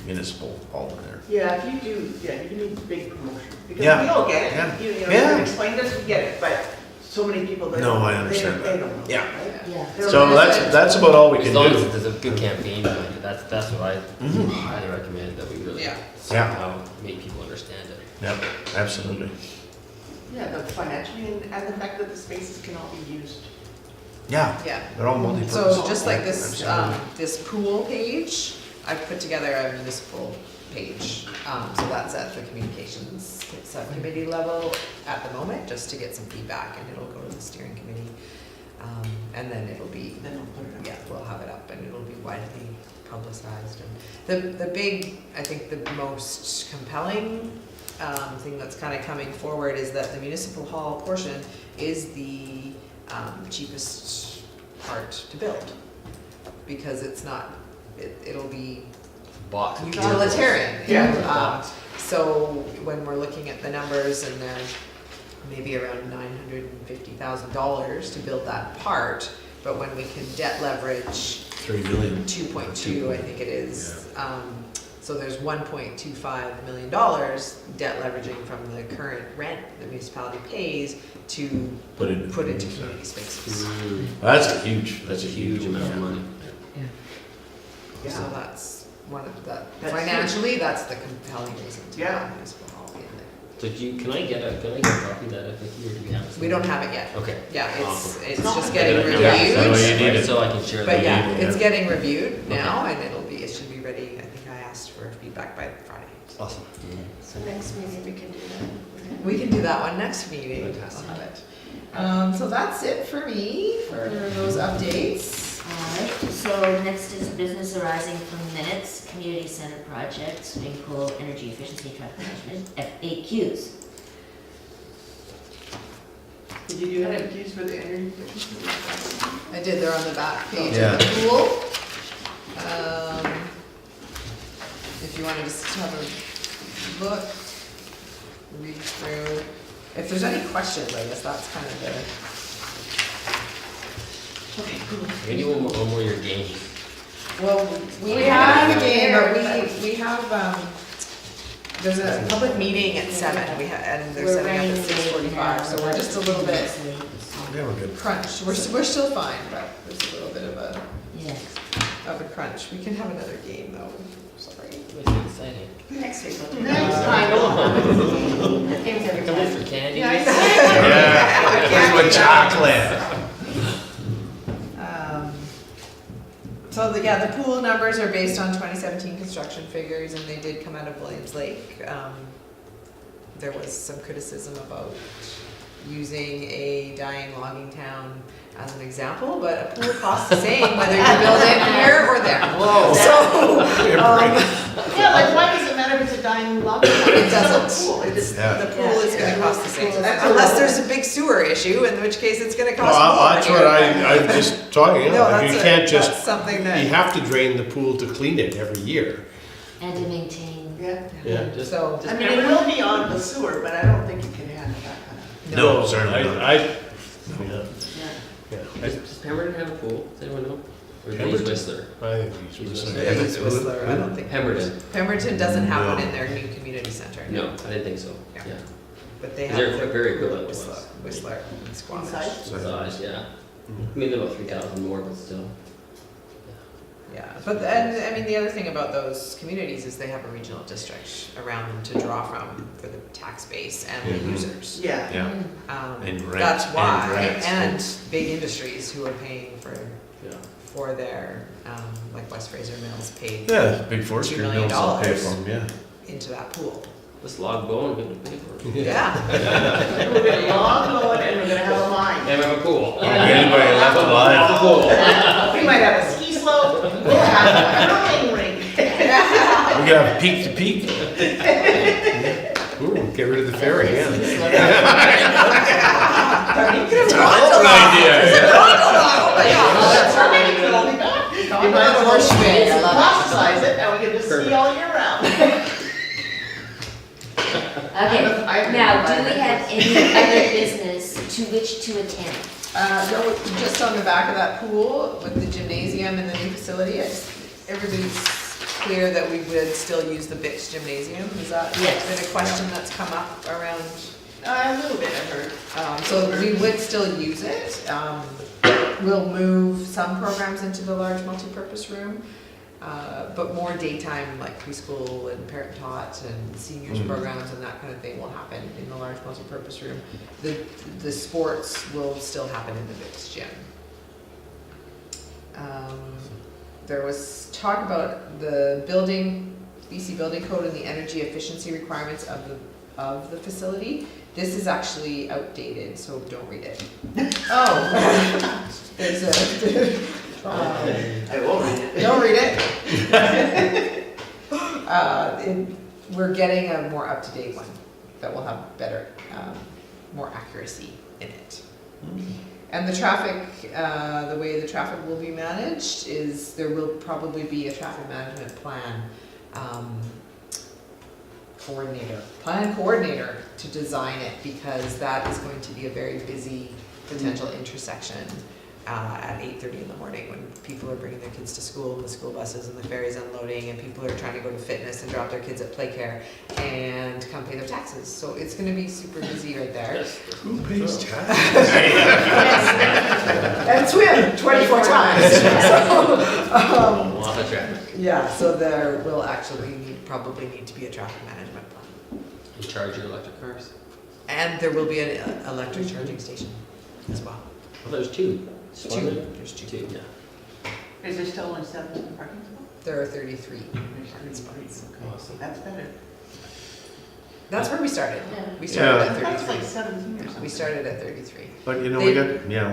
municipal hall in there. Yeah, if you do, you need big promotion, because Yeah. we all get Yeah. it, you know, Yeah. you can explain this, we get it, but so many people that. No, I they- understand They that. don't know. Yeah. right? Yeah. They don't So know. that's about all we As can long as do. there's a good campaign behind it, that's what I Mhm. highly recommend, that we really Yeah. somehow make people understand it. Yep, absolutely. Yeah, the financially and the fact that the spaces can all be used. Yeah, Yeah. they're all multi-purpose. So just like this, Absolutely. this pool page, I've put together a municipal page. So that's at the communications subcommittee level at the moment, just to get some feedback, and it'll go to the steering committee. And then it'll be, Then I'll put it up. yeah, we'll have it up and it'll be widely publicized. And the big, I think the most compelling thing that's kind of coming forward is that the municipal hall portion is the cheapest part to build. Because it's not, it'll be Box. utilitarian. Yeah. So when we're looking at the numbers, and they're maybe around $950,000 to build that part, but when we can debt leverage 3 million. 2.2, I think it is. So there's $1.25 million debt leveraging from the current rent the municipality pays to Put it. put into community spaces. That's a huge Amount of money. So that's one of the, That's financially, that's the compelling reason to Yeah. have municipal hall be in there. So can I get a copy of that if you do we have some? We don't have it yet. Okay. Yeah, it's not just bad. getting Yeah, reviewed. that's why you need it. So I can share that. But yeah, Yeah. it's getting reviewed now, and it should be ready. I think I asked for feedback by Friday. Awesome. So next meeting we can do that. We can do that one next meeting. Fantastic. I'll have it. So that's it for me, for those updates. Alright, so next is business arising from minutes, community center project, swimming pool, energy efficiency, traffic management, FAQs. Did you do FAQs for the energy efficiency? I did, they're on the back page Yeah. of the pool. If you want to just have a look, read through. If there's any questions, I guess that's kind of the. Okay, cool. Maybe one more your game. Well, we have a game, but we have, there's a public meeting at 7, and they're We're setting up running at 6:45, late so now, we're just a little bit Yeah, we're good. crunched. We're still fine, but there's a little bit Yeah. of a crunch. We can have another game though, sorry. It's exciting. Next week. Next time. Games every Come in time. for candy. Yeah, Yeah, with chocolate. So the pool numbers are based on 2017 construction figures, and they did come out of Williams Lake. There was some criticism about using a dying logging town as an example, but a pool costs the same whether you build it here or there. Whoa. So, Yeah, like why does it matter if it's a dying log? it doesn't. Yeah. The pool is gonna cost the same, That's unless a- there's a big sewer issue, in which case it's gonna cost Well, more. that's what I'm just talking No, about. You can't just, that's something You that, have to drain the pool to clean it every year. And to maintain. Yeah. Yeah, just. so, I mean, it will be on the sewer, but I don't think it can handle that kind of. No, certainly not. Does Pemberton have a pool? Does anyone know? Or do they use Pemberton. Whistler? I think he's He's listening. yeah, it's Whistler, I don't think. Pemberton. Pemberton doesn't have one No. in their new community center. No, I didn't think so. Yeah. Yeah. But they Is have there their very equivalent to Whistler, us? Whistler and Squamish. Inside? Size, yeah. I mean, they're about 3,000 more, but still. Yeah, but, and, I mean, the other thing about those communities is they have a regional district around them to draw from for the tax base and the Mhm. users. Yeah. yeah, Um, And rent, That's and why, rent. and big industries who are paying Yeah. for their, like West Fraser Mills paid yeah, big forestry $2 million mills will pay for them, yeah. into that pool. This log bone, we're gonna pay for it. Yeah. We're gonna log going and we're gonna have a mine. And we have a pool. Anybody left alive? Have a pool. We might have a ski slope, we'll have a curling rink. We could have peak to peak. Ooh, get rid of the ferry, yeah. That's a hell of an idea. You might as well Horseman, I love it. plasticize it and we can just ski all year round. Okay, I- now, do we have any other business to which to attend? No, just on the back of that pool with the gymnasium and the new facility, everybody's clear that we would still use the Bix gymnasium. Is that Yes. been a question that's come up around? A little bit, I heard. So we would still use it. We'll move some programs into the large multipurpose room, but more daytime, like preschool and parent taught and seniors programs and that kind of thing will happen in the large multipurpose room. The sports will still happen in the Bix gym. There was talk about the building, BC building code and the energy efficiency requirements of the facility. This is actually outdated, so don't read it. Oh. There's a, I will read it. don't read it. We're getting a more up-to-date one that will have better, more accuracy in it. And the traffic, the way the traffic will be managed is there will probably be a traffic management plan coordinator to design it, because that is going to be a very busy potential intersection at 8:30 in the morning when people are bringing their kids to school and the school buses and the ferries unloading and people are trying to go to fitness and drop their kids at play care and come pay their taxes. So it's going to be super busy right there. Who pays taxes? And swim 24 times. A lot of traffic. Yeah, so there will actually probably need to be a traffic management plan. You charge your electric cars? And there will be an electric charging station as well. Well, there's two. There's two. Two, yeah. Is there still only 7 parking spots? There are 33 There's parking spots. Okay, so that's better. That's where we started. Yeah. We started Yeah. at That's like 33. 17 or something. We started at 33. But you know, They-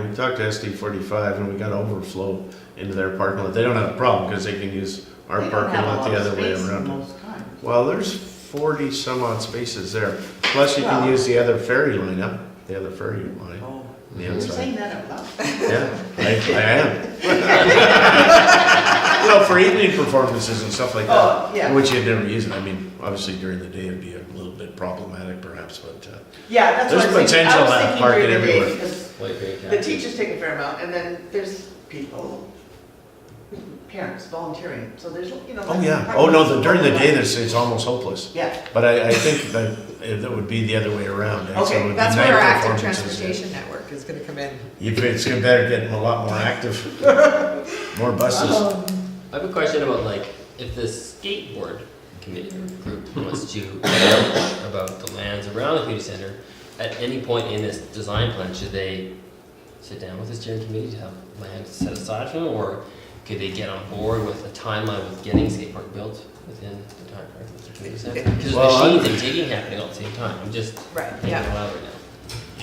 we talked to SD45 and we got overflow into their parking lot. They don't have a problem because they can use our They don't parking have a lot lot the of other way space around. most times. Well, there's 40 some odd spaces there. Plus you can Well- use the other ferry line up, the other ferry line Oh, on the you're outside. saying that out loud. Yeah, I am. Well, for evening performances and stuff like that. Oh, yeah. Which you'd never use it. I mean, obviously during the day it'd be a little bit problematic perhaps, but Yeah, that's what There's I was thinking. I potential was to thinking park during it the day everywhere. because White Bay the taxi. teachers take a fair amount, and then there's people, parents volunteering, so there's, you know. oh like yeah. parking Oh no, lots during the all day around. it's almost hopeless. Yeah, But I think that it would be the other way around. So Okay, it would be That's night where our active performances. transportation network is going to come in. It's gonna better get a lot more active, more buses. I have a question about like, if the skateboard committee or group wants to learn about the lands around the community center, at any point in this design plan, should they sit down with the steering committee to have land set aside for them, or could they get on board with a timeline with getting skate park built within the time frame of the community center? Because Well, there's machines and digging happening all at the same time, I'm just Right, thinking yeah. out loud right now.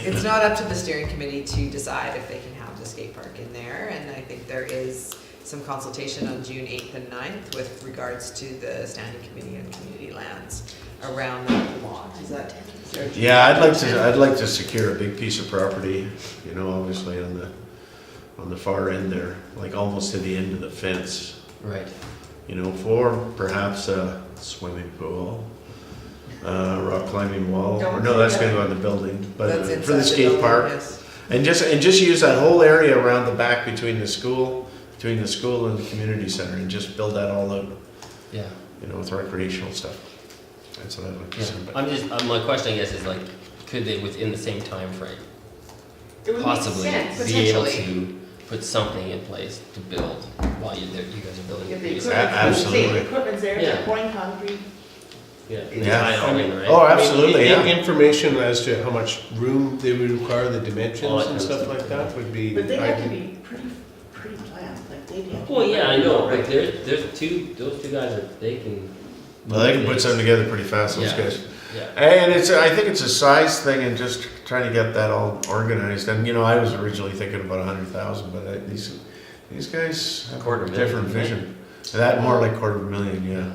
It's not up to the steering committee to decide if they can have the skate park in there, and I think there is some consultation on June 8th and 9th with regards to the standing committee on community lands around that lot. Is that? Yeah, I'd like to secure a big piece of property, you know, obviously on the far end there, like almost to the end of the fence, Right. you know, for perhaps a swimming pool, rock climbing wall. Or no, that's gonna go in the building, but That's for the inside skate building, park. yes. And just use that whole area around the back between the school and the community center and just build that all out, Yeah. you know, with recreational stuff. That's what I'd like to Yeah. see. But I'm just, my question I guess is like, could they within the same time frame it would make possibly sense. be able potentially. to put something in place to build while you guys are building? If the your equipment, absolutely. the equipment's there, Yeah. they're pouring concrete. Yeah. Yeah. Tie it all in, right? Oh, absolutely, yeah. Information as to how much room they would require, the dimensions All that and kind of stuff stuff. like that would be. But they have to ideal. be pretty planned, like they'd have to. Well, be yeah, I ready to know, go, but right? those two guys are, they can. Well, they can put something together pretty fast, those Yeah. guys. Yeah. And I think it's a size thing and just trying to get that all organized. And, you know, I was originally thinking about 100,000, but these guys have Quarter a million, different right? vision. That more like $250,000, yeah.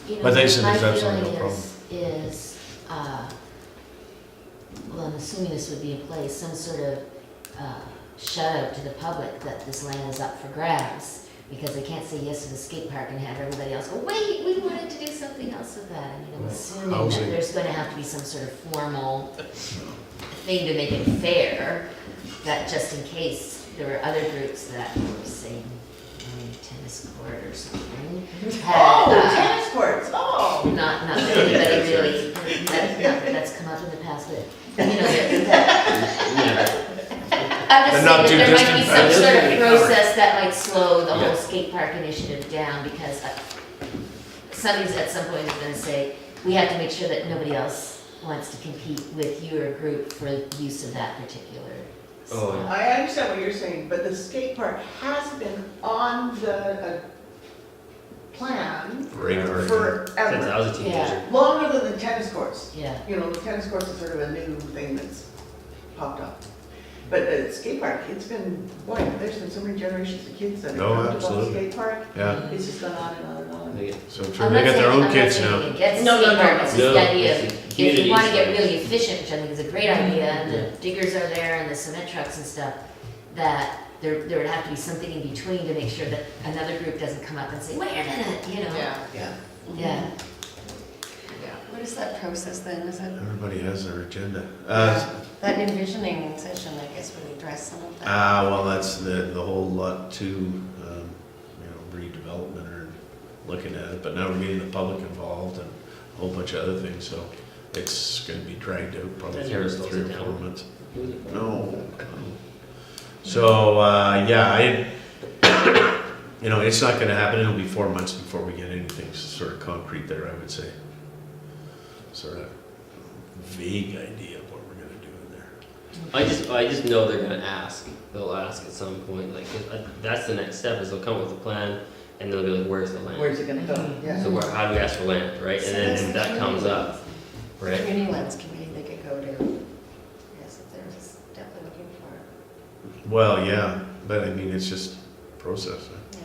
You know, But they said my there's absolutely no feeling problem. is, well, I'm assuming this would be in place, some sort of shout out to the public that this land is up for grabs, because they can't say yes to the skate park and have everybody else go, wait, we wanted to do something else with that. I mean, I'm assuming that Housing. there's gonna have to be some sort of formal thing to make it fair. that just in case there were other groups that were saying, tennis court or something. Oh, had, tennis courts, oh. Not that anybody really, not that that's come up in the past, but, you know, that. I'm just But not saying too that there might be distant. some sort of process that might slow the whole skate park initiative down, because somebody's at some point is gonna say, we have to make sure that nobody else wants to compete with your group for use of that particular Oh, spot. I understand what you're saying, but the skate park has been on the plan Radar. Since forever. I was a teenager. Longer than the tennis courts. Yeah, You know, the tennis courts is sort of a new thing that's popped up. But the skate park, it's been, boy, there's been so many generations of kids that have No, come to the absolutely. skate park. Yeah, It's just gone on and on and on. Yeah. so I'm they not got their saying- own I'm kids not now. saying against No, no, skate no, park, it's just no. the idea It's of, the if you community wanna get side. really efficient, which I think is a great idea, and Yeah. the diggers are there and the cement trucks and stuff, that there would have to be something in between to make sure that another group doesn't come up and say, wait a minute, you know? Yeah, Yeah. Yeah. What is that process then? Is it Everybody has their agenda. that envisioning session, I guess, would address some of that? Well, that's the whole lot two, redevelopment or looking at it, but now we're getting the public involved and a whole bunch of other things, so it's gonna be dragged out probably That never through slows 3 it or 4 down. months. No. So, yeah, it's not gonna happen, it'll be 4 months before we get anything sort of concrete there, I would say. Sort of vague idea of what we're gonna do in there. I just know they're gonna ask. They'll ask at some point, like, that's the next step, is they'll come up with a plan, and they'll be like, where's the land? Where's it gonna go? Yeah. So how do we ask for land, right? And then if that comes up, right? Community lands committee they could go to, yes, if they're definitely looking for it. Well, yeah, but I mean, it's just process. Yeah.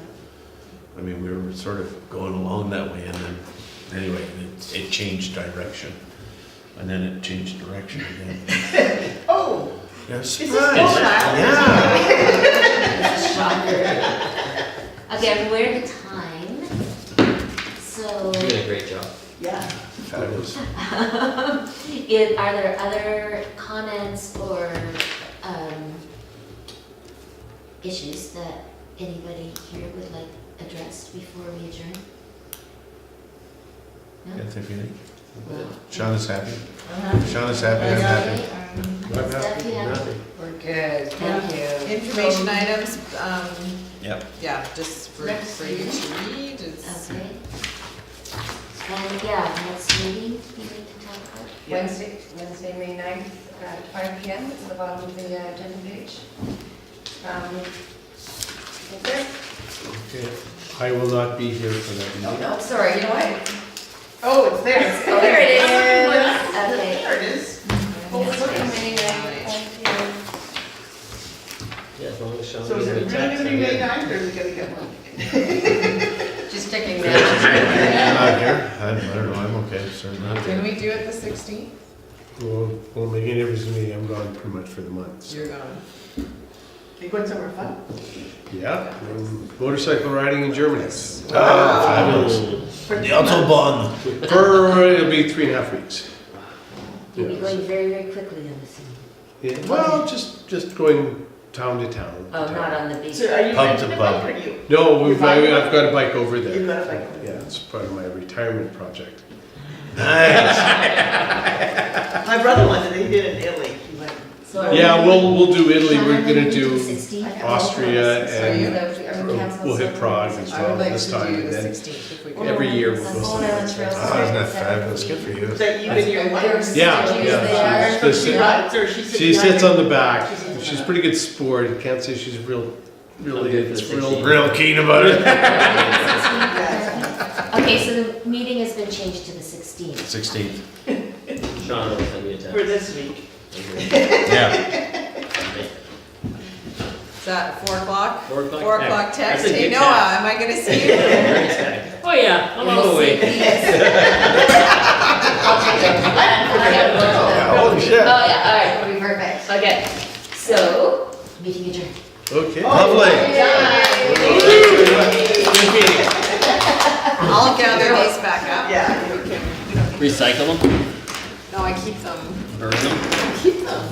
I mean, we were sort of going along that way and then, anyway, it changed direction. And then it changed direction again. Oh, Yeah, is this surprise. Golden Island? Yeah. Shocker. Okay, I'm aware of the time, so, You're doing a great job. Yeah. Fabulous. are there other comments or, issues that anybody here would like addressed before we adjourn? No? Yeah, Tiffany. Well, Sean is happy. Uh-huh. Sean is happy, I'm happy. Good stuff, yeah. We're good, thank you. information items, Yep. yeah, just for you to read, it's. Okay. And yeah, next meeting, you need to talk about? Wednesday, May 9th at 5 PM, it's at the bottom of the agenda page. Okay. Okay, I will not be here for that Oh, meeting. no, sorry, you know what? Oh, it's there. Oh, there it is. Okay. There it is. May 9th, 5 PM. Yeah, as long as Sean So is it gives me really a text, gonna I'm be May good. 9th or is it gonna get one? Just checking I'm that. not here. I don't know, I'm okay, certainly. Can we do it the 16th? We'll make it every meeting, I'm gone pretty much for the month. so. You're gone. You going somewhere fun? Yeah, motorcycle riding in Germany. Ah, fabulous. For The 2 months. Autobahn. For, it'll be 3.5 weeks. You'll be Yeah. going very, very quickly on this one. Yeah, well, just going town to town. Oh, not on the big. So are you Pub renting to a pub. bike or you? No, You're buying I've got a bike over You've there. got a bike. Yeah, it's part of my retirement project. Nice. My brother wanted, they did it in Italy. He went, So Yeah, we'll do Italy, Sean, we're I'm gonna the do 16th. Austria Are you? and we'll hit Prague as I would well like this to time. do And the then 16th if we Well, could. every year we'll That's go the whole somewhere. Island Trail Oh, isn't that fabulous? Good for you. is that you and your wife? Yeah, yeah. So She's she rides or she sits She behind sits you? on the back. She sits in the She's back. pretty good sport. Can't say she's really good for the thrilled. 16th. Real keen about it. Yeah. Okay, so the meeting has been changed to the 16th. 16th. Sean will send me a text. For this week. Yeah. Is that 4 o'clock? 4 o'clock. 4 o'clock That's text, a hey good Noah, text. am I gonna see you? Great text. Oh yeah, I'm on the way. I'll take it. Yeah, holy shit. Oh, yeah, all right. That'll be perfect. Okay, so, meeting adjourned. Okay. Lovely. Good meeting. I'll gather these back up. Yeah. We can, Recycle them, no, I keep them, burn them. keep them.